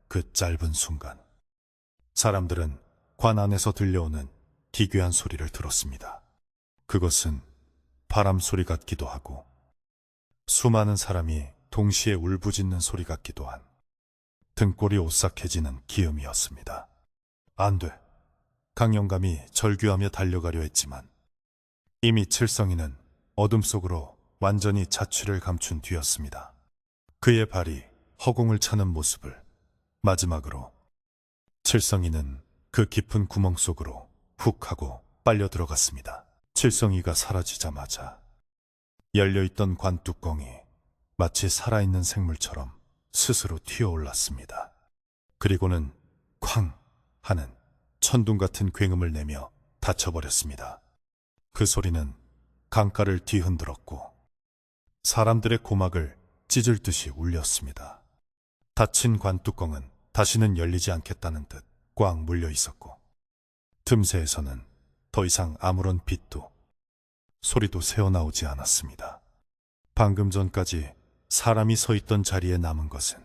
그 짧은 순간 사람들은 관 안에서 들려오는 기괴한 소리를 들었습니다. 그것은 바람 소리 같기도 하고 수많은 사람이 동시에 울부짖는 소리 같기도 한 등골이 오싹해지는 기음이었습니다. 안 돼. 강영감이 절규하며 달려가려 했지만 이미 칠성이는 어둠 속으로 완전히 자취를 감춘 뒤였습니다. 그의 발이 허공을 차는 모습을 마지막으로 칠성이는 그 깊은 구멍 속으로 훅 하고 빨려 들어갔습니다. 칠성이가 사라지자마자 열려있던 관뚜껑이 마치 살아있는 생물처럼 스스로 튀어올랐습니다. 그리고는 쾅 하는 천둥 같은 굉음을 내며 닫혀버렸습니다. 그 소리는 강가를 뒤흔들었고 사람들의 고막을 찢을 듯이 울렸습니다. 닫힌 관뚜껑은 다시는 열리지 않겠다는 듯 꽉 물려 있었고 틈새에서는 더 이상 아무런 빛도 소리도 새어나오지 않았습니다. 방금 전까지 사람이 서 있던 자리에 남은 것은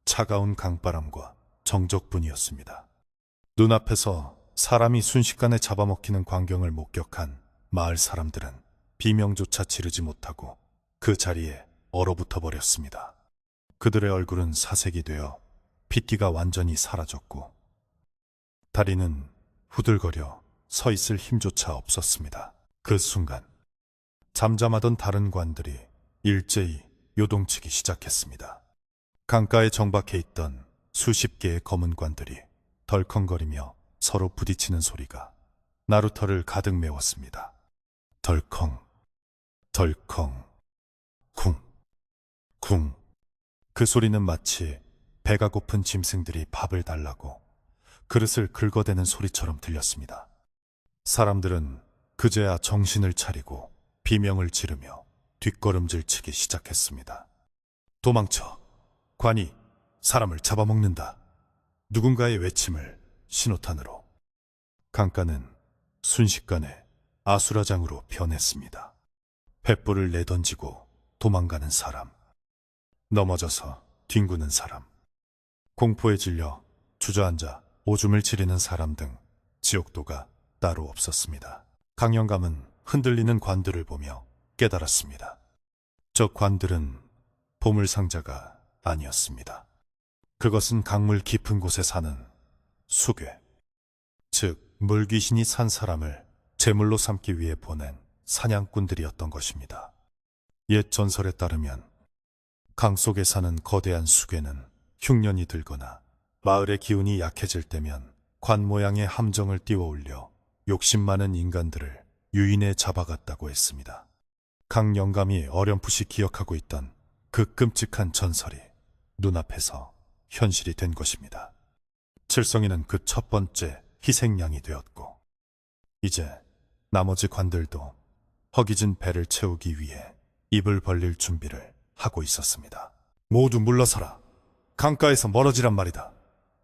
차가운 강바람과 정적뿐이었습니다. 눈앞에서 사람이 순식간에 잡아먹히는 광경을 목격한 마을 사람들은 비명조차 지르지 못하고 그 자리에 얼어붙어 버렸습니다. 그들의 얼굴은 사색이 되어 핏기가 완전히 사라졌고 다리는 후들거려 서 있을 힘조차 없었습니다. 그 순간 잠잠하던 다른 관들이 일제히 요동치기 시작했습니다. 강가에 정박해 있던 수십 개의 검은 관들이 덜컹거리며 서로 부딪히는 소리가 나루터를 가득 메웠습니다. 덜컹, 덜컹, 쿵, 쿵. 그 소리는 마치 배가 고픈 짐승들이 밥을 달라고 그릇을 긁어대는 소리처럼 들렸습니다. 사람들은 그제야 정신을 차리고 비명을 지르며 뒷걸음질 치기 시작했습니다. 도망쳐! 관이 사람을 잡아먹는다. 누군가의 외침을 신호탄으로. 강가는 순식간에 아수라장으로 변했습니다. 횃불을 내던지고 도망가는 사람, 넘어져서 뒹구는 사람, 공포에 질려 주저앉아 오줌을 지르는 사람 등 지옥도가 따로 없었습니다. 강영감은 흔들리는 관들을 보며 깨달았습니다. 저 관들은 보물상자가 아니었습니다. 그것은 강물 깊은 곳에 사는 수괴, 즉 물귀신이 산 사람을 제물로 삼기 위해 보낸 사냥꾼들이었던 것입니다. 옛 전설에 따르면 강 속에 사는 거대한 수괴는 흉년이 들거나 마을의 기운이 약해질 때면 관 모양의 함정을 띄워 올려 욕심 많은 인간들을 유인해 잡아갔다고 했습니다. 강 영감이 어렴풋이 기억하고 있던 그 끔찍한 전설이 눈앞에서 현실이 된 것입니다. 칠성이는 그 첫 번째 희생양이 되었고 이제 나머지 관들도 허기진 배를 채우기 위해 입을 벌릴 준비를 하고 있었습니다. 모두 물러서라. 강가에서 멀어지란 말이다.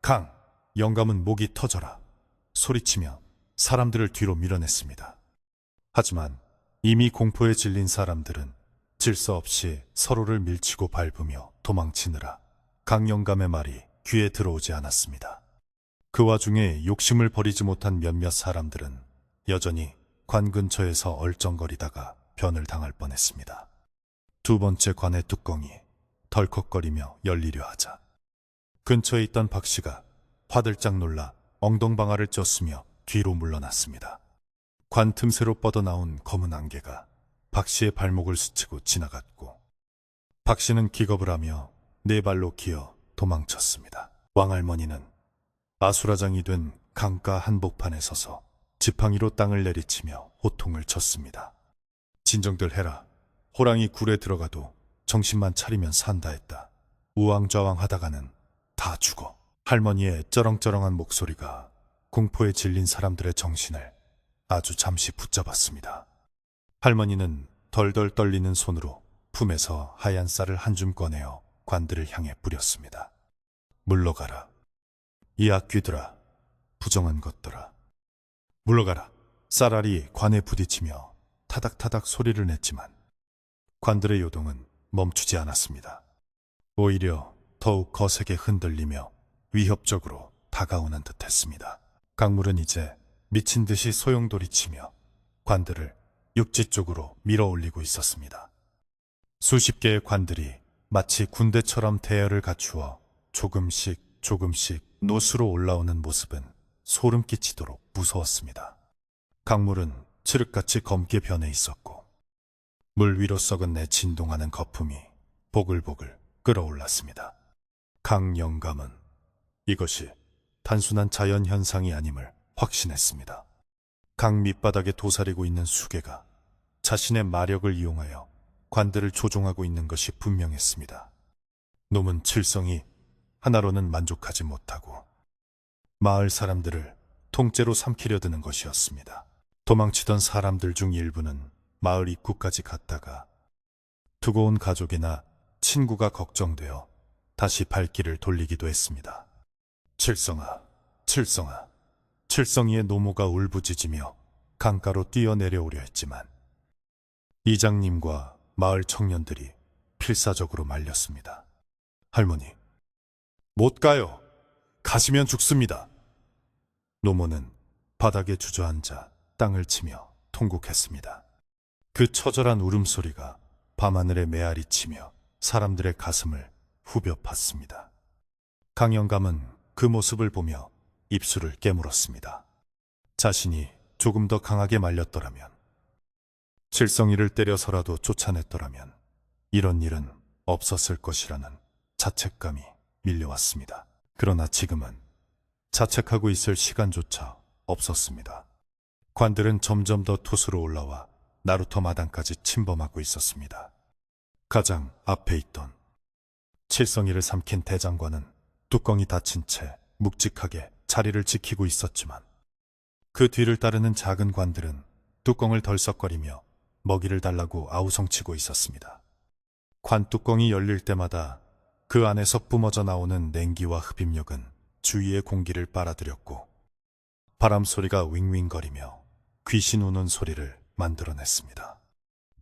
강! 영감은 목이 터져라 소리치며 사람들을 뒤로 밀어냈습니다. 하지만 이미 공포에 질린 사람들은 질서 없이 서로를 밀치고 밟으며 도망치느라 강영감의 말이 귀에 들어오지 않았습니다. 그 와중에 욕심을 버리지 못한 몇몇 사람들은 여전히 관 근처에서 얼쩡거리다가 변을 당할 뻔했습니다. 두 번째 관의 뚜껑이 덜컥거리며 열리려 하자 근처에 있던 박씨가 화들짝 놀라 엉덩방아를 쪘으며 뒤로 물러났습니다. 관 틈새로 뻗어나온 검은 안개가 박씨의 발목을 스치고 지나갔고 박씨는 기겁을 하며 네 발로 기어 도망쳤습니다. 왕할머니는 아수라장이 된 강가 한복판에 서서 지팡이로 땅을 내리치며 호통을 쳤습니다. 진정들 해라. 호랑이 굴에 들어가도 정신만 차리면 산다 했다. 우왕좌왕 하다가는 다 죽어. 할머니의 쩌렁쩌렁한 목소리가 공포에 질린 사람들의 정신을 아주 잠시 붙잡았습니다. 할머니는 덜덜 떨리는 손으로 품에서 하얀 쌀을 한 줌 꺼내어 관들을 향해 뿌렸습니다. 물러가라. 이 악귀들아, 부정한 것들아. 물러가라. 쌀알이 관에 부딪히며 타닥타닥 소리를 냈지만 관들의 요동은 멈추지 않았습니다. 오히려 더욱 거세게 흔들리며 위협적으로 다가오는 듯했습니다. 강물은 이제 미친 듯이 소용돌이치며 관들을 육지 쪽으로 밀어올리고 있었습니다. 수십 개의 관들이 마치 군대처럼 대열을 갖추어 조금씩 노수로 올라오는 모습은 소름 끼치도록 무서웠습니다. 강물은 칠흑같이 검게 변해 있었고 물 위로 썩은 진동하는 거품이 보글보글 끓어올랐습니다. 강 영감은 이것이 단순한 자연현상이 아님을 확신했습니다. 강 밑바닥에 도사리고 있는 수괴가 자신의 마력을 이용하여 관들을 조종하고 있는 것이 분명했습니다. 놈은 칠성이 하나로는 만족하지 못하고 마을 사람들을 통째로 삼키려 드는 것이었습니다. 도망치던 사람들 중 일부는 마을 입구까지 갔다가 두고 온 가족이나 친구가 걱정되어 다시 발길을 돌리기도 했습니다. 칠성아, 칠성아. 칠성이의 노모가 울부짖으며 강가로 뛰어내려오려 했지만 이장님과 마을 청년들이 필사적으로 말렸습니다. 할머니, 못 가요. 가시면 죽습니다. 노모는 바닥에 주저앉아 땅을 치며 통곡했습니다. 그 처절한 울음소리가 밤하늘에 메아리치며 사람들의 가슴을 후벼 팠습니다. 강영감은 그 모습을 보며 입술을 깨물었습니다. 자신이 조금 더 강하게 말렸더라면, 칠성이를 때려서라도 쫓아냈더라면 이런 일은 없었을 것이라는 자책감이 밀려왔습니다. 그러나 지금은 자책하고 있을 시간조차 없었습니다. 관들은 점점 더 투수로 올라와 나루터 마당까지 침범하고 있었습니다. 가장 앞에 있던 칠성이를 삼킨 대장관은 뚜껑이 닫힌 채 묵직하게 자리를 지키고 있었지만, 그 뒤를 따르는 작은 관들은 뚜껑을 덜썩거리며 먹이를 달라고 아우성치고 있었습니다. 관 뚜껑이 열릴 때마다 그 안에서 뿜어져 나오는 냉기와 흡입력은 주위의 공기를 빨아들였고, 바람 소리가 윙윙거리며 귀신 우는 소리를 만들어냈습니다.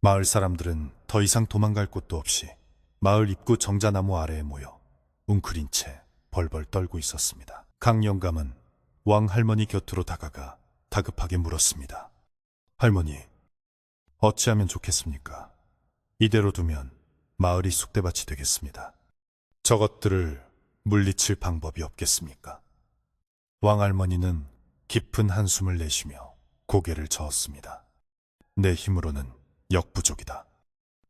마을 사람들은 더 이상 도망갈 곳도 없이 마을 입구 정자나무 아래에 모여 웅크린 채 벌벌 떨고 있었습니다. 강 영감은 왕 할머니 곁으로 다가가 다급하게 물었습니다. 할머니, 어찌하면 좋겠습니까? 이대로 두면 마을이 쑥대밭이 되겠습니다. 저것들을 물리칠 방법이 없겠습니까? 왕 할머니는 깊은 한숨을 내쉬며 고개를 저었습니다. 내 힘으로는 역부족이다.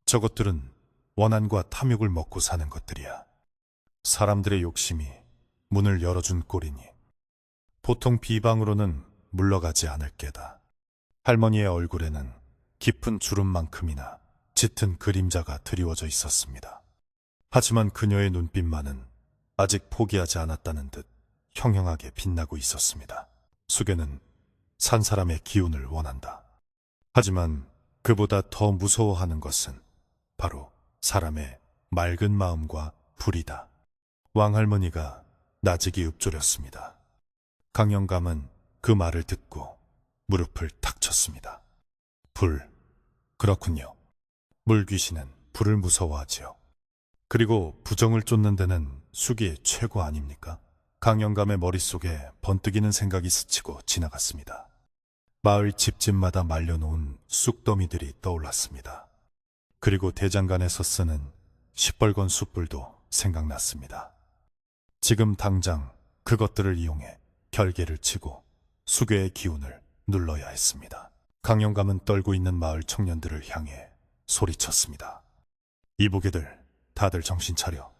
저것들은 원한과 탐욕을 먹고 사는 것들이야. 사람들의 욕심이 문을 열어준 꼴이니 보통 비방으로는 물러가지 않을 게다. 할머니의 얼굴에는 깊은 주름만큼이나 짙은 그림자가 드리워져 있었습니다. 하지만 그녀의 눈빛만은 아직 포기하지 않았다는 듯 형형하게 빛나고 있었습니다. 수계는 산 사람의 기운을 원한다. 하지만 그보다 더 무서워하는 것은 바로 사람의 맑은 마음과 불이다. 왕할머니가 나직이 읊조렸습니다. 강영감은 그 말을 듣고 무릎을 탁 쳤습니다. 불, 그렇군요. 물귀신은 불을 무서워하지요. 그리고 부정을 쫓는 데는 수기의 최고 아닙니까? 강영감의 머릿속에 번뜩이는 생각이 스치고 지나갔습니다. 마을 집집마다 말려놓은 쑥더미들이 떠올랐습니다. 그리고 대장간에서 쓰는 시뻘건 숯불도 생각났습니다. 지금 당장 그것들을 이용해 결계를 치고 수괴의 기운을 눌러야 했습니다. 강영감은 떨고 있는 마을 청년들을 향해 소리쳤습니다. 이보게들, 다들 정신 차려.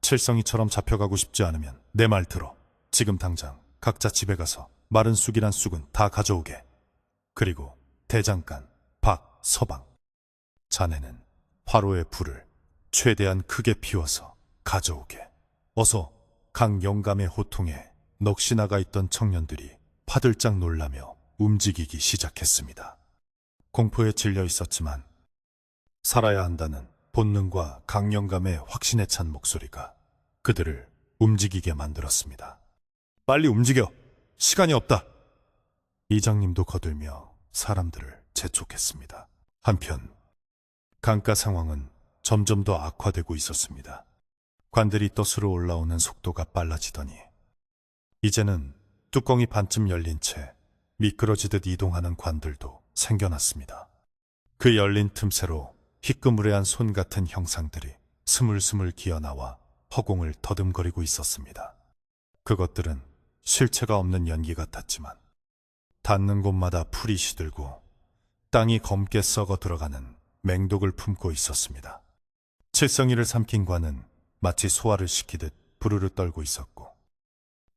칠성이처럼 잡혀가고 싶지 않으면 내 말 들어. 지금 당장 각자 집에 가서 마른 쑥이란 쑥은 다 가져오게. 그리고 대장간, 박, 서방, 자네는 화로의 불을 최대한 크게 피워서 가져오게. 어서. 강영감의 호통에 넋이 나가 있던 청년들이 파들짝 놀라며 움직이기 시작했습니다. 공포에 질려 있었지만 살아야 한다는 본능과 강영감의 확신에 찬 목소리가 그들을 움직이게 만들었습니다. 빨리 움직여! 시간이 없다! 이장님도 거들며 사람들을 재촉했습니다. 한편 강가 상황은 점점 더 악화되고 있었습니다. 관들이 돛으로 올라오는 속도가 빨라지더니 이제는 뚜껑이 반쯤 열린 채 미끄러지듯 이동하는 관들도 생겨났습니다. 그 열린 틈새로 희끄무레한 손 같은 형상들이 스물스물 기어나와 허공을 더듬거리고 있었습니다. 그것들은 실체가 없는 연기 같았지만 닿는 곳마다 풀이 시들고 땅이 검게 썩어 들어가는 맹독을 품고 있었습니다. 칠성이를 삼킨 관은 마치 소화를 시키듯 부르르 떨고 있었고,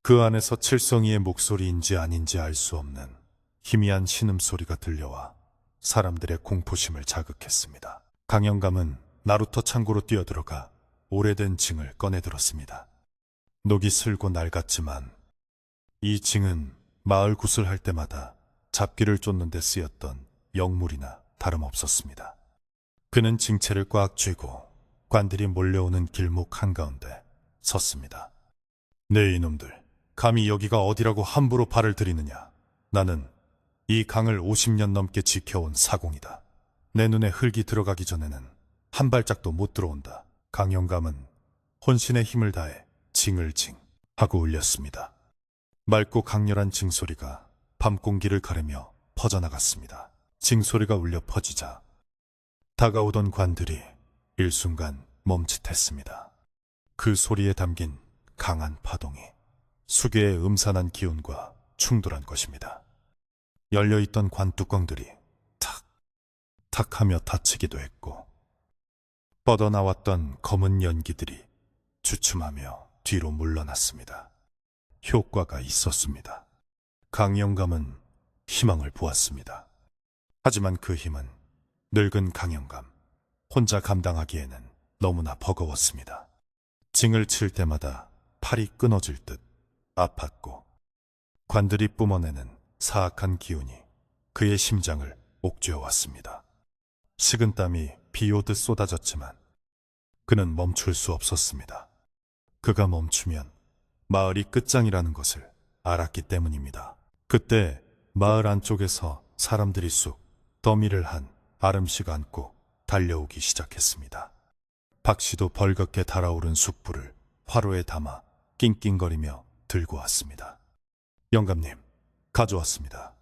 그 안에서 칠성이의 목소리인지 아닌지 알 수 없는 희미한 신음소리가 들려와 사람들의 공포심을 자극했습니다. 강영감은 나루터 창고로 뛰어들어가 오래된 징을 꺼내들었습니다. 녹이 슬고 낡았지만 이 징은 마을 구슬할 때마다 잡기를 쫓는 데 쓰였던 영물이나 다름없었습니다. 그는 징채를 꽉 쥐고 관들이 몰려오는 길목 한가운데 섰습니다. 네 이놈들, 감히 여기가 어디라고 함부로 발을 들이느냐. 나는 이 강을 50년 넘게 지켜온 사공이다. 내 눈에 흙이 들어가기 전에는 한 발짝도 못 들어온다. 강영감은 혼신의 힘을 다해 징을 하고 울렸습니다. 맑고 강렬한 징소리가 밤 공기를 가르며 퍼져나갔습니다. 징소리가 울려 퍼지자 다가오던 관들이 일순간 멈칫했습니다. 그 소리에 담긴 강한 파동이 수계의 음산한 기운과 충돌한 것입니다. 열려있던 관뚜껑들이 탁, 탁 하며 닫히기도 했고, 뻗어나왔던 검은 연기들이 주춤하며 뒤로 물러났습니다. 효과가 있었습니다. 강영감은 희망을 보았습니다. 하지만 그 힘은 늙은 강영감 혼자 감당하기에는 너무나 버거웠습니다. 징을 칠 때마다 팔이 끊어질 듯 아팠고, 관들이 뿜어내는 사악한 기운이 그의 심장을 옥죄어왔습니다. 식은땀이 비오듯 쏟아졌지만 그는 멈출 수 없었습니다. 그가 멈추면 마을이 끝장이라는 것을 알았기 때문입니다. 그때 마을 안쪽에서 사람들이 쑥 더미를 한 아름씨가 안고 달려오기 시작했습니다. 박씨도 벌겋게 달아오른 숯불을 화로에 담아 낑낑거리며 들고 왔습니다. 영감님, 가져왔습니다.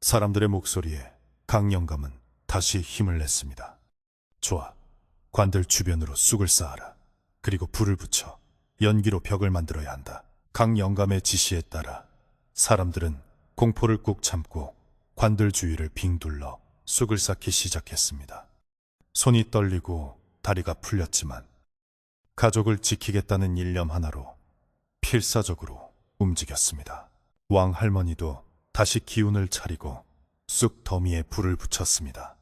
사람들의 목소리에 강영감은 다시 힘을 냈습니다. 좋아, 관들 주변으로 쑥을 쌓아라. 그리고 불을 붙여 연기로 벽을 만들어야 한다. 강영감의 지시에 따라 사람들은 공포를 꾹 참고 관들 주위를 빙 둘러 쑥을 쌓기 시작했습니다. 손이 떨리고 다리가 풀렸지만 가족을 지키겠다는 일념 하나로 필사적으로 움직였습니다. 왕 할머니도 다시 기운을 차리고 쑥 더미에 불을 붙였습니다.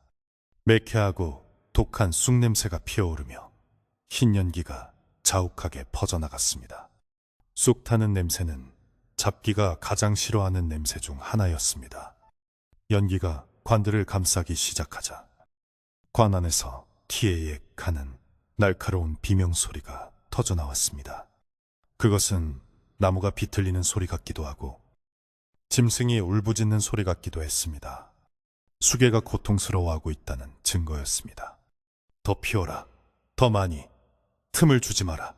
매캐하고 독한 쑥 냄새가 피어오르며 흰 연기가 자욱하게 퍼져나갔습니다. 쑥 타는 냄새는 잡기가 가장 싫어하는 냄새 중 하나였습니다. 연기가 관들을 감싸기 시작하자 관 안에서 티에익 하는 날카로운 비명소리가 터져나왔습니다. 그것은 나무가 비틀리는 소리 같기도 하고 짐승이 울부짖는 소리 같기도 했습니다. 수개가 고통스러워하고 있다는 증거였습니다. 더 피워라, 더 많이, 틈을 주지 마라.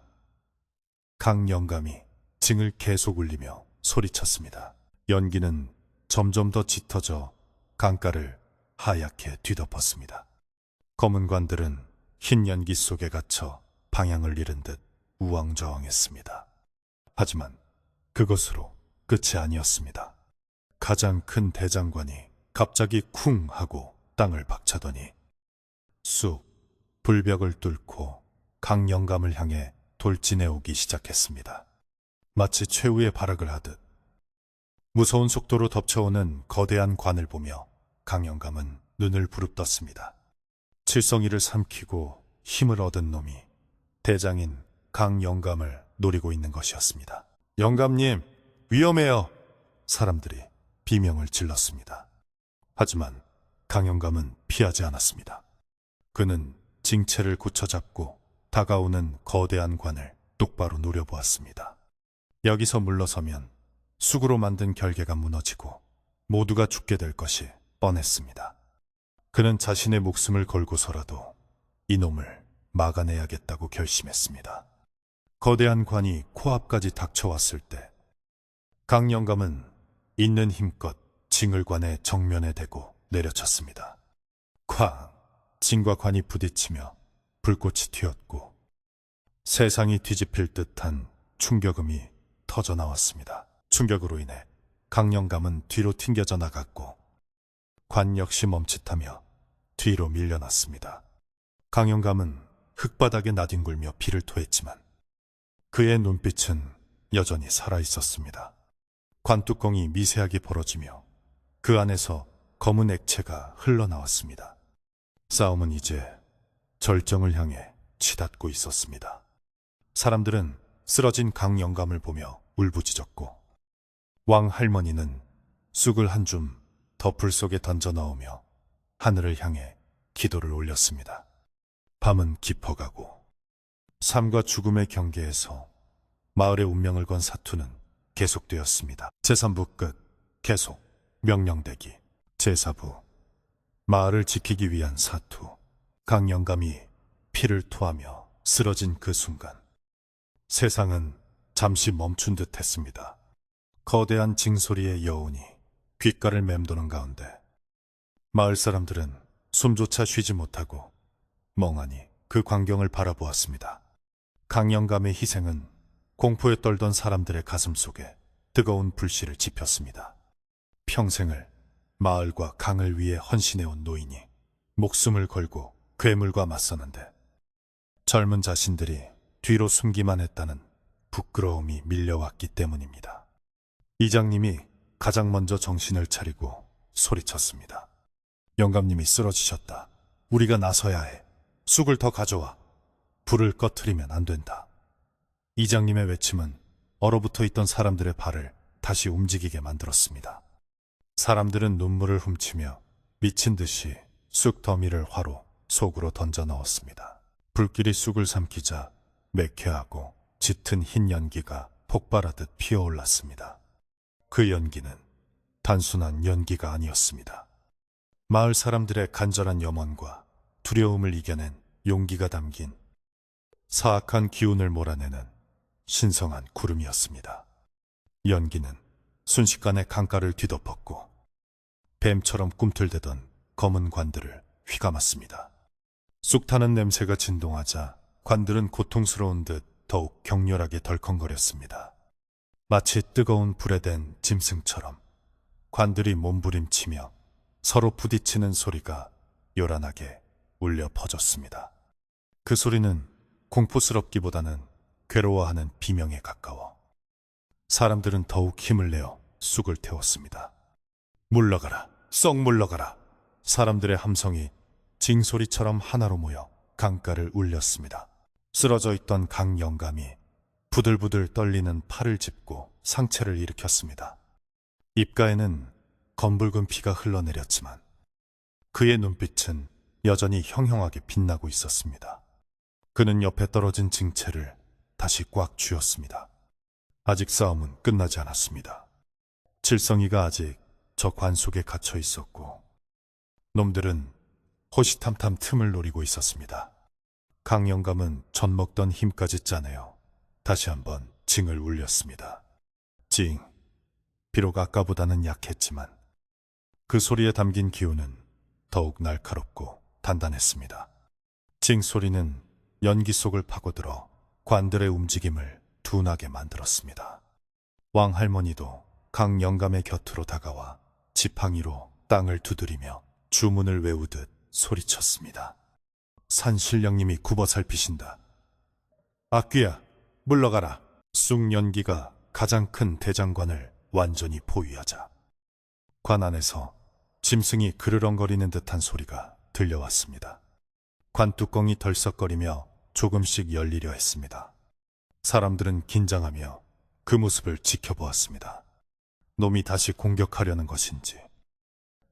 강영감이 징을 계속 울리며 소리쳤습니다. 연기는 점점 더 짙어져 강가를 하얗게 뒤덮었습니다. 검은 관들은 흰 연기 속에 갇혀 방향을 잃은 듯 우왕좌왕했습니다. 하지만 그것으로 끝이 아니었습니다. 가장 큰 대장관이 갑자기 쿵 하고 땅을 박차더니 쑥 불벽을 뚫고 강영감을 향해 돌진해 오기 시작했습니다. 마치 최후의 발악을 하듯 무서운 속도로 덮쳐오는 거대한 관을 보며 강영감은 눈을 부릅떴습니다. 칠성이를 삼키고 힘을 얻은 놈이 대장인 강영감을 노리고 있는 것이었습니다. 영감님, 위험해요. 사람들이 비명을 질렀습니다. 하지만 강영감은 피하지 않았습니다. 그는 징체를 굳혀잡고 다가오는 거대한 관을 똑바로 노려보았습니다. 여기서 물러서면 쑥으로 만든 결계가 무너지고 모두가 죽게 될 것이 뻔했습니다. 그는 자신의 목숨을 걸고서라도 이놈을 막아내야겠다고 결심했습니다. 거대한 관이 코앞까지 닥쳐왔을 때 강영감은 있는 힘껏 징을 관의 정면에 대고 내려쳤습니다. 쾅! 징과 관이 부딪히며 불꽃이 튀었고 세상이 뒤집힐 듯한 충격음이 터져 나왔습니다. 충격으로 인해 강영감은 뒤로 튕겨져 나갔고 관 역시 멈칫하며 뒤로 밀려났습니다. 강영감은 흙바닥에 나뒹굴며 피를 토했지만 그의 눈빛은 여전히 살아있었습니다. 관뚜껑이 미세하게 벌어지며 그 안에서 검은 액체가 흘러나왔습니다. 싸움은 이제 절정을 향해 치닫고 있었습니다. 사람들은 쓰러진 강영감을 보며 울부짖었고 왕 할머니는 쑥을 한 줌 더 불 속에 던져 넣으며 하늘을 향해 기도를 올렸습니다. 밤은 깊어가고 삶과 죽음의 경계에서 마을의 운명을 건 사투는 계속되었습니다. 제3부 끝. 계속. 명령대기. 제4부. 마을을 지키기 위한 사투. 강영감이 피를 토하며 쓰러진 그 순간 세상은 잠시 멈춘 듯 했습니다. 거대한 징소리의 여운이 귓가를 맴도는 가운데 마을 사람들은 숨조차 쉬지 못하고 멍하니 그 광경을 바라보았습니다. 강영감의 희생은 공포에 떨던 사람들의 가슴 속에 뜨거운 불씨를 지폈습니다. 평생을 마을과 강을 위해 헌신해온 노인이 목숨을 걸고 괴물과 맞서는데 젊은 자신들이 뒤로 숨기만 했다는 부끄러움이 밀려왔기 때문입니다. 이장님이 가장 먼저 정신을 차리고 소리쳤습니다. 영감님이 쓰러지셨다. 우리가 나서야 해. 쑥을 더 가져와. 불을 꺼트리면 안 된다. 이장님의 외침은 얼어붙어 있던 사람들의 발을 다시 움직이게 만들었습니다. 사람들은 눈물을 훔치며 미친 듯이 쑥 더미를 화로 속으로 던져 넣었습니다. 불길이 쑥을 삼키자 매캐하고 짙은 흰 연기가 폭발하듯 피어올랐습니다. 그 연기는 단순한 연기가 아니었습니다. 마을 사람들의 간절한 염원과 두려움을 이겨낸 용기가 담긴 사악한 기운을 몰아내는 신성한 구름이었습니다. 연기는 순식간에 강가를 뒤덮었고 뱀처럼 꿈틀대던 검은 관들을 휘감았습니다. 쑥 타는 냄새가 진동하자 관들은 고통스러운 듯 더욱 격렬하게 덜컹거렸습니다. 마치 뜨거운 불에 댄 짐승처럼 관들이 몸부림치며 서로 부딪히는 소리가 요란하게 울려 퍼졌습니다. 그 소리는 공포스럽기보다는 괴로워하는 비명에 가까워 사람들은 더욱 힘을 내어 쑥을 태웠습니다. 물러가라, 썩 물러가라. 사람들의 함성이 징소리처럼 하나로 모여 강가를 울렸습니다. 쓰러져 있던 강 영감이 부들부들 떨리는 팔을 짚고 상체를 일으켰습니다. 입가에는 검붉은 피가 흘러내렸지만 그의 눈빛은 여전히 형형하게 빛나고 있었습니다. 그는 옆에 떨어진 징체를 다시 꽉 쥐었습니다. 아직 싸움은 끝나지 않았습니다. 칠성이가 아직 저 관 속에 갇혀 있었고 놈들은 호시탐탐 틈을 노리고 있었습니다. 강 영감은 전 먹던 힘까지 짜내어 다시 한번 징을 울렸습니다. 징. 비록 아까보다는 약했지만 그 소리에 담긴 기운은 더욱 날카롭고 단단했습니다. 징 소리는 연기 속을 파고들어 관들의 움직임을 둔하게 만들었습니다. 왕할머니도 강 영감의 곁으로 다가와 지팡이로 땅을 두드리며 주문을 외우듯 소리쳤습니다. 산신령님이 굽어 살피신다. 악귀야, 물러가라. 쑥 연기가 가장 큰 대장관을 완전히 포위하자 관 안에서 짐승이 그르렁거리는 듯한 소리가 들려왔습니다. 관 뚜껑이 덜썩거리며 조금씩 열리려 했습니다. 사람들은 긴장하며 그 모습을 지켜보았습니다. 놈이 다시 공격하려는 것인지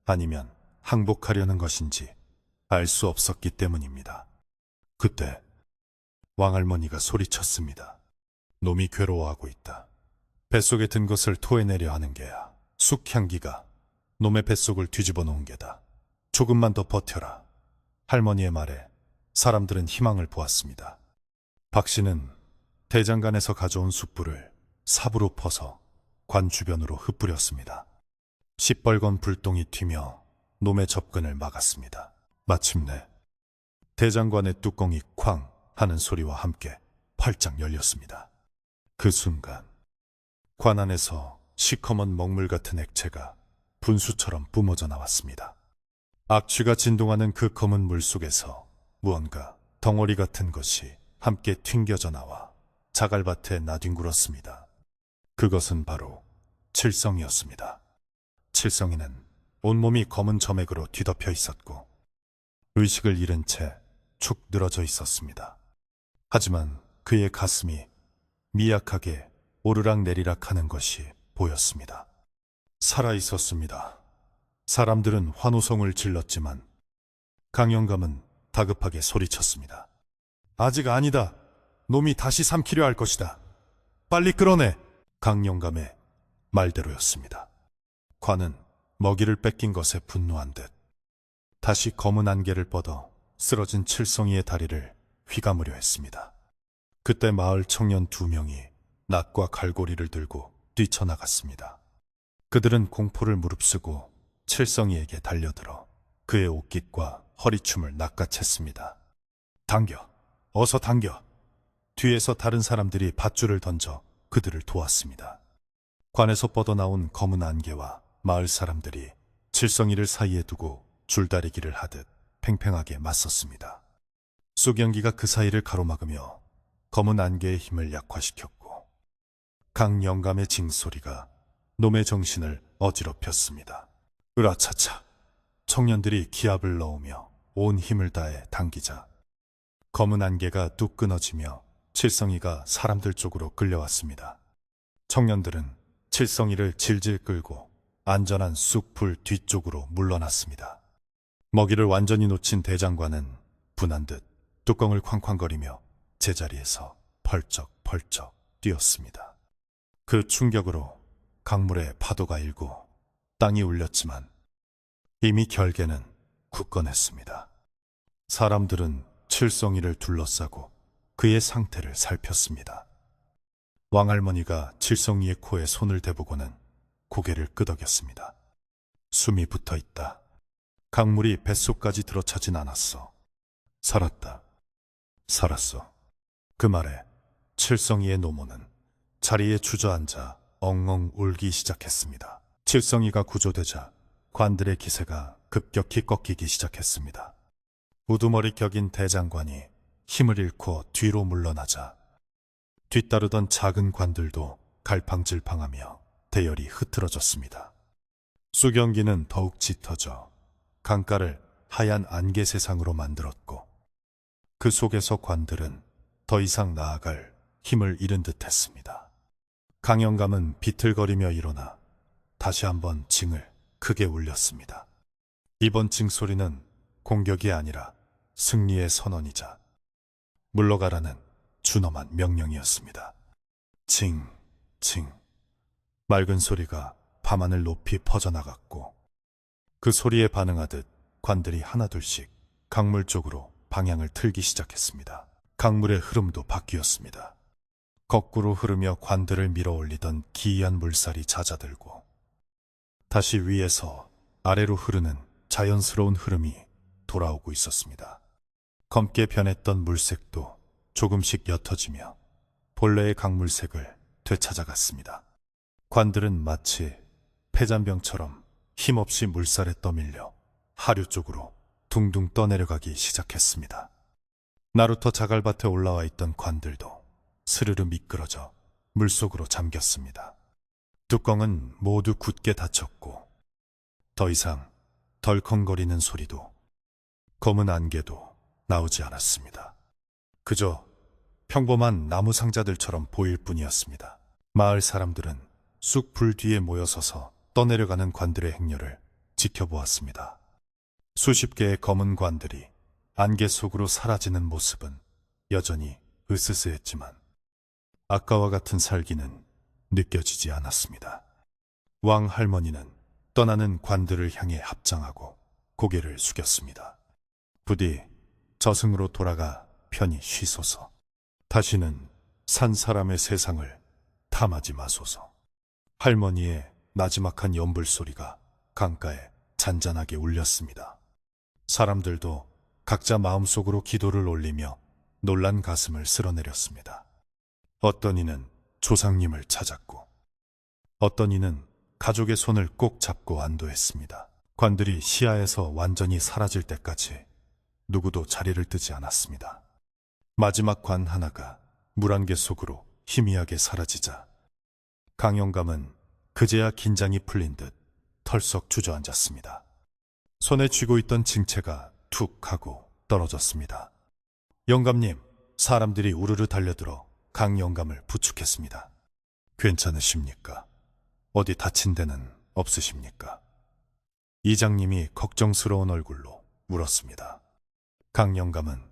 아니면 항복하려는 것인지 알 수 없었기 때문입니다. 그때 왕할머니가 소리쳤습니다. 놈이 괴로워하고 있다. 뱃속에 든 것을 토해내려 하는 게야. 쑥향기가 놈의 뱃속을 뒤집어 놓은 게다. 조금만 더 버텨라. 할머니의 말에 사람들은 희망을 보았습니다. 박 씨는 대장간에서 가져온 숯불을 삽으로 퍼서 관 주변으로 흩뿌렸습니다. 시뻘건 불똥이 튀며 놈의 접근을 막았습니다. 마침내 대장관의 뚜껑이 쾅 하는 소리와 함께 활짝 열렸습니다. 그 순간 관 안에서 시커먼 먹물 같은 액체가 분수처럼 뿜어져 나왔습니다. 악취가 진동하는 그 검은 물 속에서 무언가 덩어리 같은 것이 함께 튕겨져 나와 자갈밭에 나뒹굴었습니다. 그것은 바로 칠성이었습니다. 칠성이는 온몸이 검은 점액으로 뒤덮여 있었고 의식을 잃은 채 축 늘어져 있었습니다. 하지만 그의 가슴이 미약하게 오르락내리락 하는 것이 보였습니다. 살아 있었습니다. 사람들은 환호성을 질렀지만 강영감은 다급하게 소리쳤습니다. 아직 아니다. 놈이 다시 삼키려 할 것이다. 빨리 끌어내. 강영감의 말대로였습니다. 관은 먹이를 뺏긴 것에 분노한 듯 다시 검은 안개를 뻗어 쓰러진 칠성이의 다리를 휘감으려 했습니다. 그때 마을 청년 2명이 낫과 갈고리를 들고 뛰쳐나갔습니다. 그들은 공포를 무릅쓰고 칠성이에게 달려들어 그의 옷깃과 허리춤을 낚아챘습니다. 당겨! 어서 당겨! 뒤에서 다른 사람들이 밧줄을 던져 그들을 도왔습니다. 관에서 뻗어나온 검은 안개와 마을 사람들이 칠성이를 사이에 두고 줄다리기를 하듯 팽팽하게 맞섰습니다. 쑥연기가 그 사이를 가로막으며 검은 안개의 힘을 약화시켰고 강영감의 징소리가 놈의 정신을 어지럽혔습니다. 으라차차. 청년들이 기압을 넣으며 온 힘을 다해 당기자 검은 안개가 뚝 끊어지며 칠성이가 사람들 쪽으로 끌려왔습니다. 청년들은 칠성이를 질질 끌고 안전한 쑥풀 뒤쪽으로 물러났습니다. 먹이를 완전히 놓친 대장관은 분한 듯 뚜껑을 쾅쾅거리며 제자리에서 펄쩍펄쩍 뛰었습니다. 그 충격으로 강물에 파도가 일고 땅이 울렸지만 이미 결계는 굳건했습니다. 사람들은 칠성이를 둘러싸고 그의 상태를 살폈습니다. 왕할머니가 칠성이의 코에 손을 대보고는 고개를 끄덕였습니다. 숨이 붙어있다. 강물이 뱃속까지 들어차진 않았어. 살았다. 살았어. 그 말에 칠성이의 노모는 자리에 주저앉아 엉엉 울기 시작했습니다. 칠성이가 구조되자 관들의 기세가 급격히 꺾이기 시작했습니다. 우두머리 격인 대장관이 힘을 잃고 뒤로 물러나자 뒤따르던 작은 관들도 갈팡질팡하며 대열이 흐트러졌습니다. 쑥연기는 더욱 짙어져 강가를 하얀 안개 세상으로 만들었고 그 속에서 관들은 더 이상 나아갈 힘을 잃은 듯 했습니다. 강영감은 비틀거리며 일어나 다시 한번 징을 크게 울렸습니다. 이번 징소리는 공격이 아니라 승리의 선언이자 물러가라는 준엄한 명령이었습니다. 징, 징. 맑은 소리가 밤하늘 높이 퍼져나갔고 그 소리에 반응하듯 관들이 하나둘씩 강물 쪽으로 방향을 틀기 시작했습니다. 강물의 흐름도 바뀌었습니다. 거꾸로 흐르며 관들을 밀어올리던 기이한 물살이 잦아들고 다시 위에서 아래로 흐르는 자연스러운 흐름이 돌아오고 있었습니다. 검게 변했던 물색도 조금씩 옅어지며 본래의 강물색을 되찾아갔습니다. 관들은 마치 폐잔병처럼 힘없이 물살에 떠밀려 하류 쪽으로 둥둥 떠내려가기 시작했습니다. 나루터 자갈밭에 올라와 있던 관들도 스르르 미끄러져 물속으로 잠겼습니다. 뚜껑은 모두 굳게 닫혔고 더 이상 덜컹거리는 소리도 검은 안개도 나오지 않았습니다. 그저 평범한 나무 상자들처럼 보일 뿐이었습니다. 마을 사람들은 쑥불 뒤에 모여서서 떠내려가는 관들의 행렬을 지켜보았습니다. 수십 개의 검은 관들이 안개 속으로 사라지는 모습은 여전히 으스스했지만 아까와 같은 살기는 느껴지지 않았습니다. 왕 할머니는 떠나는 관들을 향해 합장하고 고개를 숙였습니다. 부디 저승으로 돌아가 편히 쉬소서. 다시는 산 사람의 세상을 탐하지 마소서. 할머니의 나지막한 연불 소리가 강가에 잔잔하게 울렸습니다. 사람들도 각자 마음속으로 기도를 올리며 놀란 가슴을 쓸어내렸습니다. 어떤 이는 조상님을 찾았고 어떤 이는 가족의 손을 꼭 잡고 안도했습니다. 관들이 시야에서 완전히 사라질 때까지 누구도 자리를 뜨지 않았습니다. 마지막 관 하나가 물안개 속으로 희미하게 사라지자 강영감은 그제야 긴장이 풀린 듯 털썩 주저앉았습니다. 손에 쥐고 있던 징체가 툭 하고 떨어졌습니다. 영감님, 사람들이 우르르 달려들어 강영감을 부축했습니다. 괜찮으십니까? 어디 다친 데는 없으십니까? 이장님이 걱정스러운 얼굴로 물었습니다. 강영감은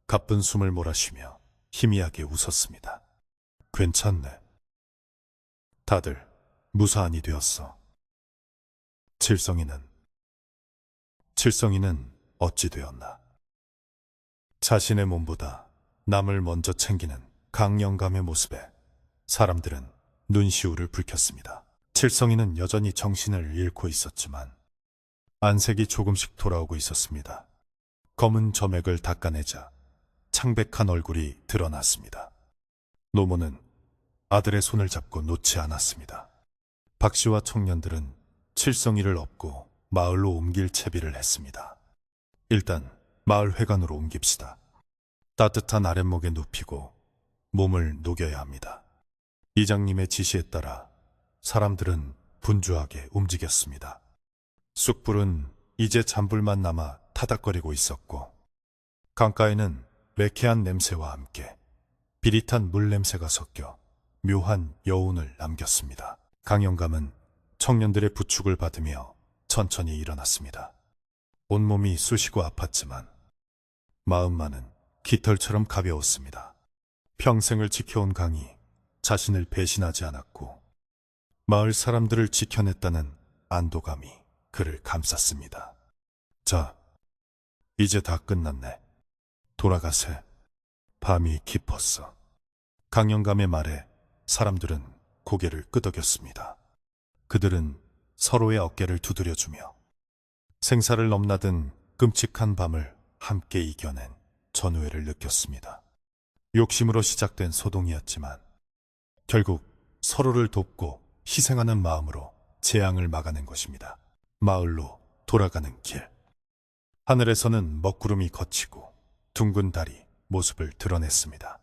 가쁜 숨을 몰아쉬며 희미하게 웃었습니다. 괜찮네. 다들 무사한이 되었어. 칠성이는 어찌 되었나? 자신의 몸보다 남을 먼저 챙기는 강영감의 모습에 사람들은 눈시울을 붉혔습니다. 칠성이는 여전히 정신을 잃고 있었지만 안색이 조금씩 돌아오고 있었습니다. 검은 점액을 닦아내자 창백한 얼굴이 드러났습니다. 노모는 아들의 손을 잡고 놓지 않았습니다. 박씨와 청년들은 칠성이를 업고 마을로 옮길 채비를 했습니다. 일단 마을 회관으로 옮깁시다. 따뜻한 아랫목에 눕히고 몸을 녹여야 합니다. 이장님의 지시에 따라 사람들은 분주하게 움직였습니다. 쑥불은 이제 잔불만 남아 타닥거리고 있었고 강가에는 매캐한 냄새와 함께 비릿한 물 냄새가 섞여 묘한 여운을 남겼습니다. 강영감은 청년들의 부축을 받으며 천천히 일어났습니다. 온몸이 쑤시고 아팠지만 마음만은 깃털처럼 가벼웠습니다. 평생을 지켜온 강이 자신을 배신하지 않았고 마을 사람들을 지켜냈다는 안도감이 그를 감쌌습니다. 자, 이제 다 끝났네. 돌아가세. 밤이 깊었어. 강영감의 말에 사람들은 고개를 끄덕였습니다. 그들은 서로의 어깨를 두드려주며 생사를 넘나든 끔찍한 밤을 함께 이겨낸 전우회를 느꼈습니다. 욕심으로 시작된 소동이었지만 결국 서로를 돕고 희생하는 마음으로 재앙을 막아낸 것입니다. 마을로 돌아가는 길. 하늘에서는 먹구름이 걷히고 둥근 달이 모습을 드러냈습니다.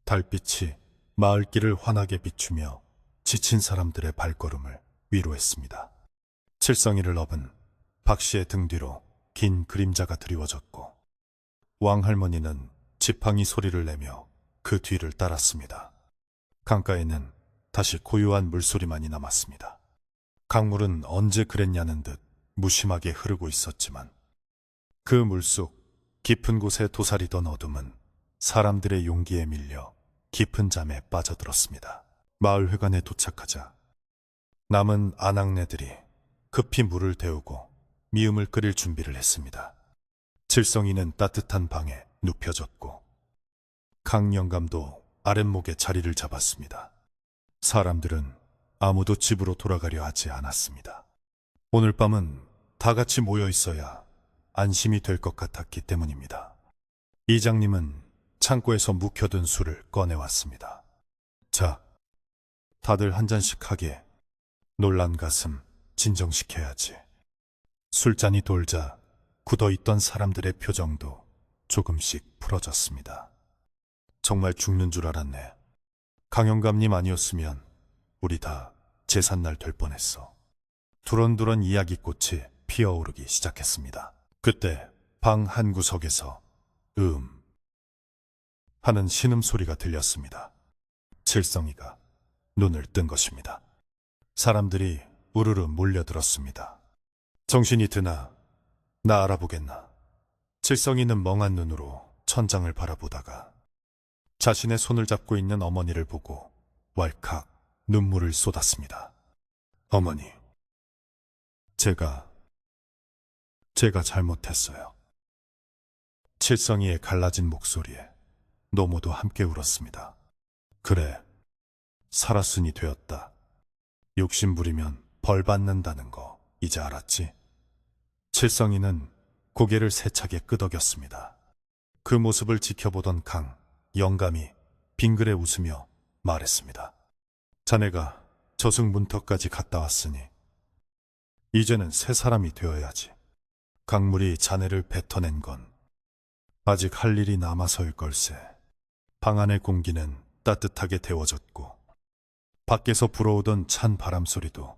달빛이 마을길을 환하게 비추며 지친 사람들의 발걸음을 위로했습니다. 칠성이를 업은 박씨의 등 뒤로 긴 그림자가 드리워졌고 왕할머니는 지팡이 소리를 내며 그 뒤를 따랐습니다. 강가에는 다시 고요한 물소리만이 남았습니다. 강물은 언제 그랬냐는 듯 무심하게 흐르고 있었지만 그 물속 깊은 곳에 도사리던 어둠은 사람들의 용기에 밀려 깊은 잠에 빠져들었습니다. 마을 회관에 도착하자 남은 아낙네들이 급히 물을 데우고 미음을 끓일 준비를 했습니다. 칠성이는 따뜻한 방에 눕혀졌고 강영감도 아랫목에 자리를 잡았습니다. 사람들은 아무도 집으로 돌아가려 하지 않았습니다. 오늘 밤은 다 같이 모여 있어야 안심이 될 것 같았기 때문입니다. 이장님은 창고에서 묵혀둔 술을 꺼내왔습니다. 자, 다들 한 잔씩 하게. 놀란 가슴 진정시켜야지. 술잔이 돌자 굳어있던 사람들의 표정도 조금씩 풀어졌습니다. 정말 죽는 줄 알았네. 강영감님 아니었으면 우리 다 제삿날 될 뻔했어. 두런두런 이야기꽃이 피어오르기 시작했습니다. 그때 방 한 구석에서 하는 신음소리가 들렸습니다. 칠성이가 눈을 뜬 것입니다. 사람들이 우르르 몰려들었습니다. 정신이 드나? 나 알아보겠나? 칠성이는 멍한 눈으로 천장을 바라보다가 자신의 손을 잡고 있는 어머니를 보고 왈칵 눈물을 쏟았습니다. 어머니, 제가 잘못했어요. 칠성이의 갈라진 목소리에 노모도 함께 울었습니다. 그래, 살았으니 되었다. 욕심 부리면 벌 받는다는 거 이제 알았지? 칠성이는 고개를 세차게 끄덕였습니다. 그 모습을 지켜보던 영감이 빙그레 웃으며 말했습니다. 자네가 저승문턱까지 갔다 왔으니 이제는 새 사람이 되어야지. 강물이 자네를 뱉어낸 건 아직 할 일이 남아서일 걸세. 방 안의 공기는 따뜻하게 데워졌고 밖에서 불어오던 찬 바람 소리도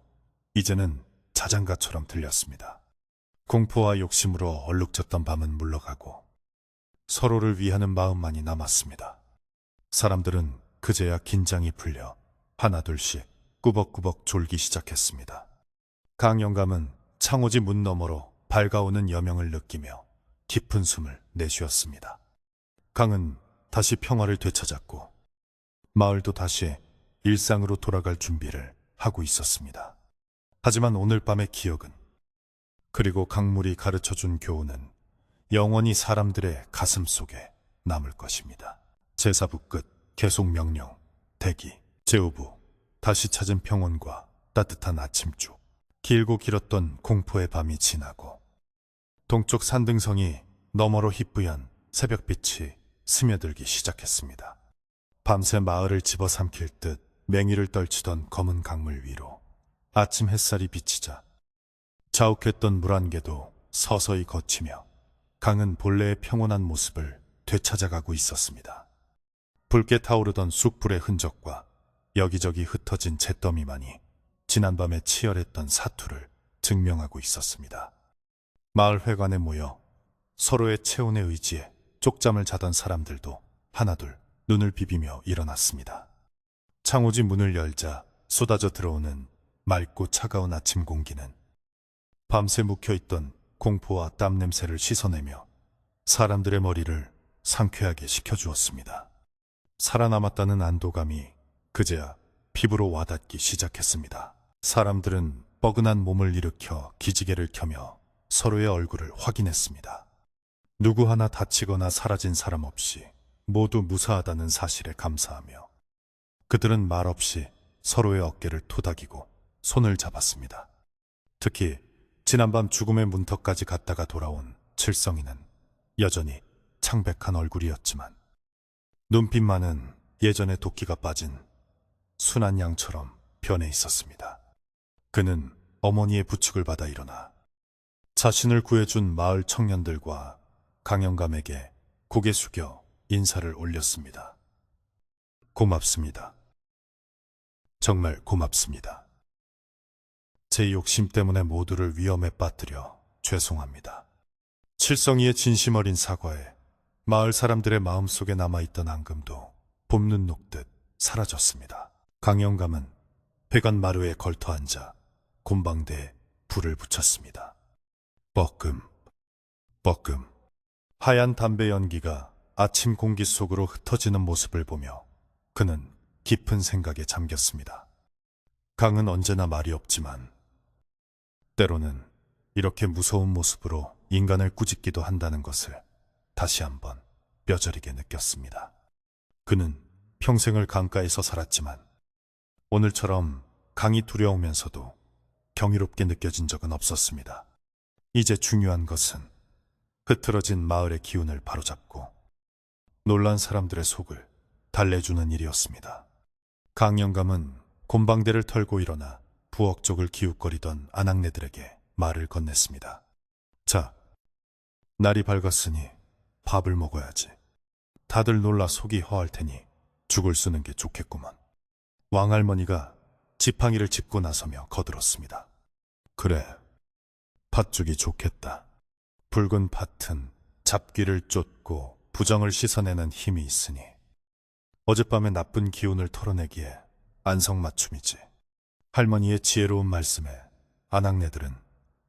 이제는 자장가처럼 들렸습니다. 공포와 욕심으로 얼룩졌던 밤은 물러가고 서로를 위하는 마음만이 남았습니다. 사람들은 그제야 긴장이 풀려 하나둘씩 꾸벅꾸벅 졸기 시작했습니다. 강영감은 창호지 문 너머로 밝아오는 여명을 느끼며 깊은 숨을 내쉬었습니다. 강은 다시 평화를 되찾았고 마을도 다시 일상으로 돌아갈 준비를 하고 있었습니다. 하지만 오늘 밤의 기억은, 그리고 강물이 가르쳐준 교훈은 영원히 사람들의 가슴 속에 남을 것입니다. 제사부 끝, 계속 명령, 대기, 제후부, 다시 찾은 평온과 따뜻한 아침쭉. 길고 길었던 공포의 밤이 지나고 동쪽 산등성이 너머로 희뿌연 새벽빛이 스며들기 시작했습니다. 밤새 마을을 집어삼킬 듯 맹위를 떨치던 검은 강물 위로 아침 햇살이 비치자 자욱했던 물안개도 서서히 걷히며 강은 본래의 평온한 모습을 되찾아가고 있었습니다. 붉게 타오르던 쑥불의 흔적과 여기저기 흩어진 잿더미만이 지난밤에 치열했던 사투를 증명하고 있었습니다. 마을 회관에 모여 서로의 체온에 의지해 쪽잠을 자던 사람들도 하나둘 눈을 비비며 일어났습니다. 창호지 문을 열자 쏟아져 들어오는 맑고 차가운 아침 공기는 밤새 묵혀있던 공포와 땀 냄새를 씻어내며 사람들의 머리를 상쾌하게 식혀주었습니다. 살아남았다는 안도감이 그제야 피부로 와닿기 시작했습니다. 사람들은 뻐근한 몸을 일으켜 기지개를 켜며 서로의 얼굴을 확인했습니다. 누구 하나 다치거나 사라진 사람 없이 모두 무사하다는 사실에 감사하며 그들은 말없이 서로의 어깨를 토닥이고 손을 잡았습니다. 특히 지난밤 죽음의 문턱까지 갔다가 돌아온 칠성이는 여전히 창백한 얼굴이었지만 눈빛만은 예전에 도끼가 빠진 순한 양처럼 변해 있었습니다. 그는 어머니의 부축을 받아 일어나 자신을 구해준 마을 청년들과 강영감에게 고개 숙여 인사를 올렸습니다. 고맙습니다. 정말 고맙습니다. 제 욕심 때문에 모두를 위험에 빠뜨려 죄송합니다. 칠성이의 진심 어린 사과에 마을 사람들의 마음속에 남아있던 앙금도 봄눈 녹듯 사라졌습니다. 강영감은 회관 마루에 걸터 앉아 곰방대에 불을 붙였습니다. 뻐끔, 뻐끔. 하얀 담배 연기가 아침 공기 속으로 흩어지는 모습을 보며 그는 깊은 생각에 잠겼습니다. 강은 언제나 말이 없지만 때로는 이렇게 무서운 모습으로 인간을 꾸짖기도 한다는 것을 다시 한번 뼈저리게 느꼈습니다. 그는 평생을 강가에서 살았지만 오늘처럼 강이 두려우면서도 경이롭게 느껴진 적은 없었습니다. 이제 중요한 것은 흐트러진 마을의 기운을 바로잡고 놀란 사람들의 속을 달래주는 일이었습니다. 강영감은 곰방대를 털고 일어나 부엌 쪽을 기웃거리던 아낙네들에게 말을 건넸습니다. 자, 날이 밝았으니 밥을 먹어야지. 다들 놀라 속이 허할 테니 죽을 쓰는 게 좋겠구먼. 왕할머니가 지팡이를 짚고 나서며 거들었습니다. 그래, 팥죽이 좋겠다. 붉은 팥은 잡귀를 쫓고 부정을 씻어내는 힘이 있으니 어젯밤의 나쁜 기운을 털어내기에 안성맞춤이지. 할머니의 지혜로운 말씀에 아낙네들은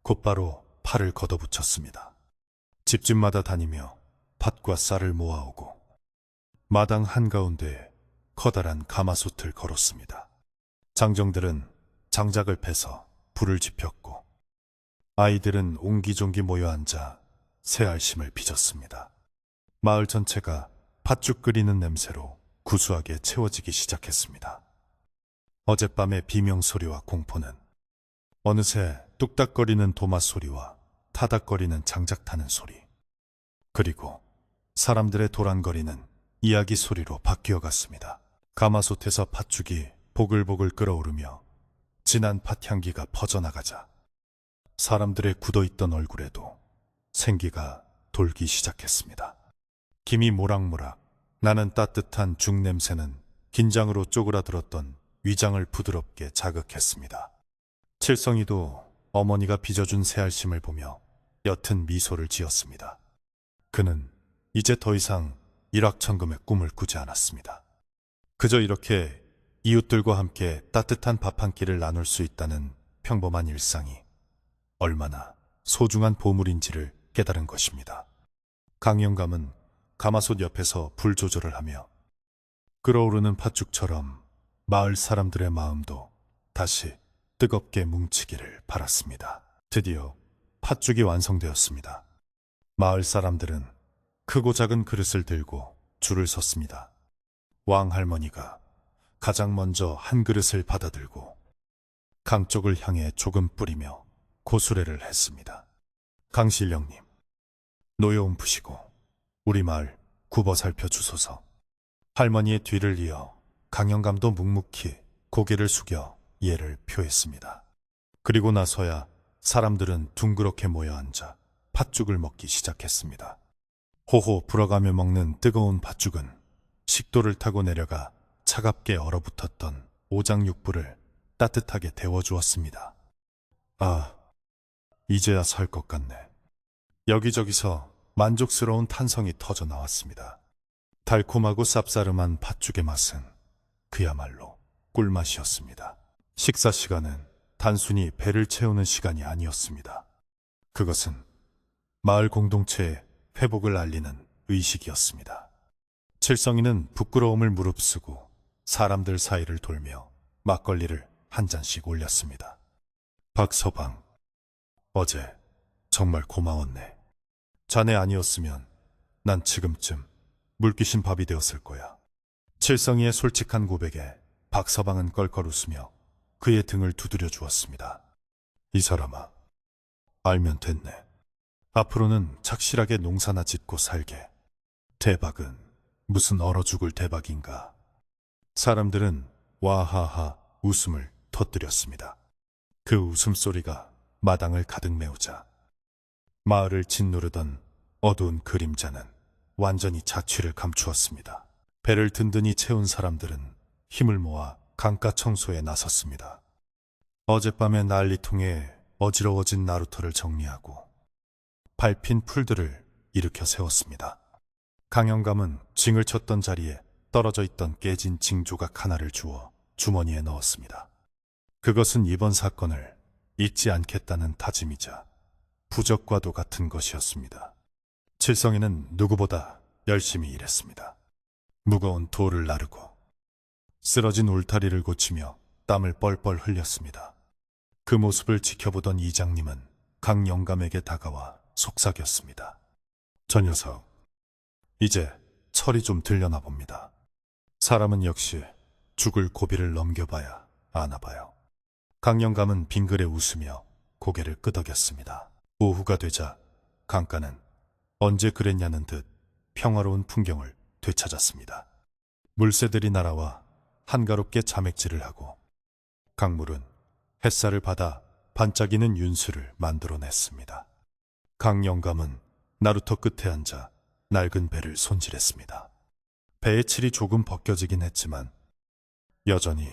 곧바로 팔을 걷어붙였습니다. 집집마다 다니며 팥과 쌀을 모아오고 마당 한가운데에 커다란 가마솥을 걸었습니다. 장정들은 장작을 패서 불을 지폈고 아이들은 옹기종기 모여 앉아 새알심을 빚었습니다. 마을 전체가 팥죽 끓이는 냄새로 구수하게 채워지기 시작했습니다. 어젯밤의 비명소리와 공포는 어느새 뚝딱거리는 도마 소리와 타닥거리는 장작 타는 소리, 그리고 사람들의 도란거리는 이야기 소리로 바뀌어갔습니다. 가마솥에서 팥죽이 보글보글 끓어오르며 진한 팥향기가 퍼져나가자 사람들의 굳어있던 얼굴에도 생기가 돌기 시작했습니다. 김이 모락모락 나는 따뜻한 죽 냄새는 긴장으로 쪼그라들었던 위장을 부드럽게 자극했습니다. 칠성이도 어머니가 빚어준 새알심을 보며 옅은 미소를 지었습니다. 그는 이제 더 이상 일확천금의 꿈을 꾸지 않았습니다. 그저 이렇게 이웃들과 함께 따뜻한 밥 한 끼를 나눌 수 있다는 평범한 일상이 얼마나 소중한 보물인지를 깨달은 것입니다. 강영감은 가마솥 옆에서 불 조절을 하며 끓어오르는 팥죽처럼 마을 사람들의 마음도 다시 뜨겁게 뭉치기를 바랐습니다. 드디어 팥죽이 완성되었습니다. 마을 사람들은 크고 작은 그릇을 들고 줄을 섰습니다. 왕할머니가 가장 먼저 한 그릇을 받아들고 강 쪽을 향해 조금 뿌리며 고수례를 했습니다. 강신령님, 노여움 푸시고 우리 마을 굽어 살펴주소서. 할머니의 뒤를 이어 강영감도 묵묵히 고개를 숙여 예를 표했습니다. 그리고 나서야 사람들은 둥그렇게 모여 앉아 팥죽을 먹기 시작했습니다. 호호 불어가며 먹는 뜨거운 팥죽은 식도를 타고 내려가 차갑게 얼어붙었던 오장육부를 따뜻하게 데워주었습니다. 아, 이제야 살 것 같네. 여기저기서 만족스러운 탄성이 터져 나왔습니다. 달콤하고 쌉싸름한 팥죽의 맛은 그야말로 꿀맛이었습니다. 식사 시간은 단순히 배를 채우는 시간이 아니었습니다. 그것은 마을 공동체의 회복을 알리는 의식이었습니다. 칠성이는 부끄러움을 무릅쓰고 사람들 사이를 돌며 막걸리를 한 잔씩 올렸습니다. 박서방, 어제 정말 고마웠네. 자네 아니었으면 난 지금쯤 물귀신 밥이 되었을 거야. 칠성이의 솔직한 고백에 박서방은 껄껄 웃으며 그의 등을 두드려 주었습니다. 이 사람아, 알면 됐네. 앞으로는 착실하게 농사나 짓고 살게. 대박은 무슨 얼어 죽을 대박인가. 사람들은 와하하 웃음을 터뜨렸습니다. 그 웃음소리가 마당을 가득 메우자 마을을 짓누르던 어두운 그림자는 완전히 자취를 감추었습니다. 배를 든든히 채운 사람들은 힘을 모아 강가 청소에 나섰습니다. 어젯밤의 난리통에 어지러워진 나루터를 정리하고 밟힌 풀들을 일으켜 세웠습니다. 강영감은 징을 쳤던 자리에 떨어져 있던 깨진 징 조각 하나를 주워 주머니에 넣었습니다. 그것은 이번 사건을 잊지 않겠다는 다짐이자 부적과도 같은 것이었습니다. 칠성이는 누구보다 열심히 일했습니다. 무거운 돌을 나르고 쓰러진 울타리를 고치며 땀을 뻘뻘 흘렸습니다. 그 모습을 지켜보던 이장님은 강영감에게 다가와 속삭였습니다. 저 녀석, 이제 철이 좀 들려나 봅니다. 사람은 역시 죽을 고비를 넘겨봐야 아나 봐요. 강영감은 빙그레 웃으며 고개를 끄덕였습니다. 오후가 되자 강가는 언제 그랬냐는 듯 평화로운 풍경을 되찾았습니다. 물새들이 날아와 한가롭게 자맥질을 하고 강물은 햇살을 받아 반짝이는 윤수를 만들어냈습니다. 강영감은 나루터 끝에 앉아 낡은 배를 손질했습니다. 배의 칠이 조금 벗겨지긴 했지만 여전히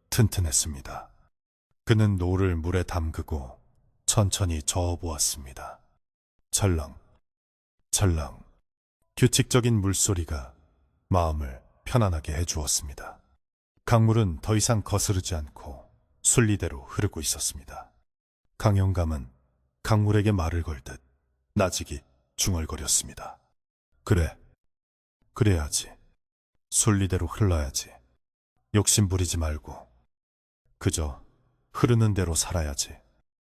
튼튼했습니다. 그는 노를 물에 담그고 천천히 저어보았습니다. 찰랑, 찰랑. 규칙적인 물소리가 마음을 편안하게 해주었습니다. 강물은 더 이상 거스르지 않고 순리대로 흐르고 있었습니다. 강영감은 강물에게 말을 걸듯 나직이 중얼거렸습니다. 그래, 그래야지. 순리대로 흘러야지. 욕심 부리지 말고 그저 흐르는 대로 살아야지.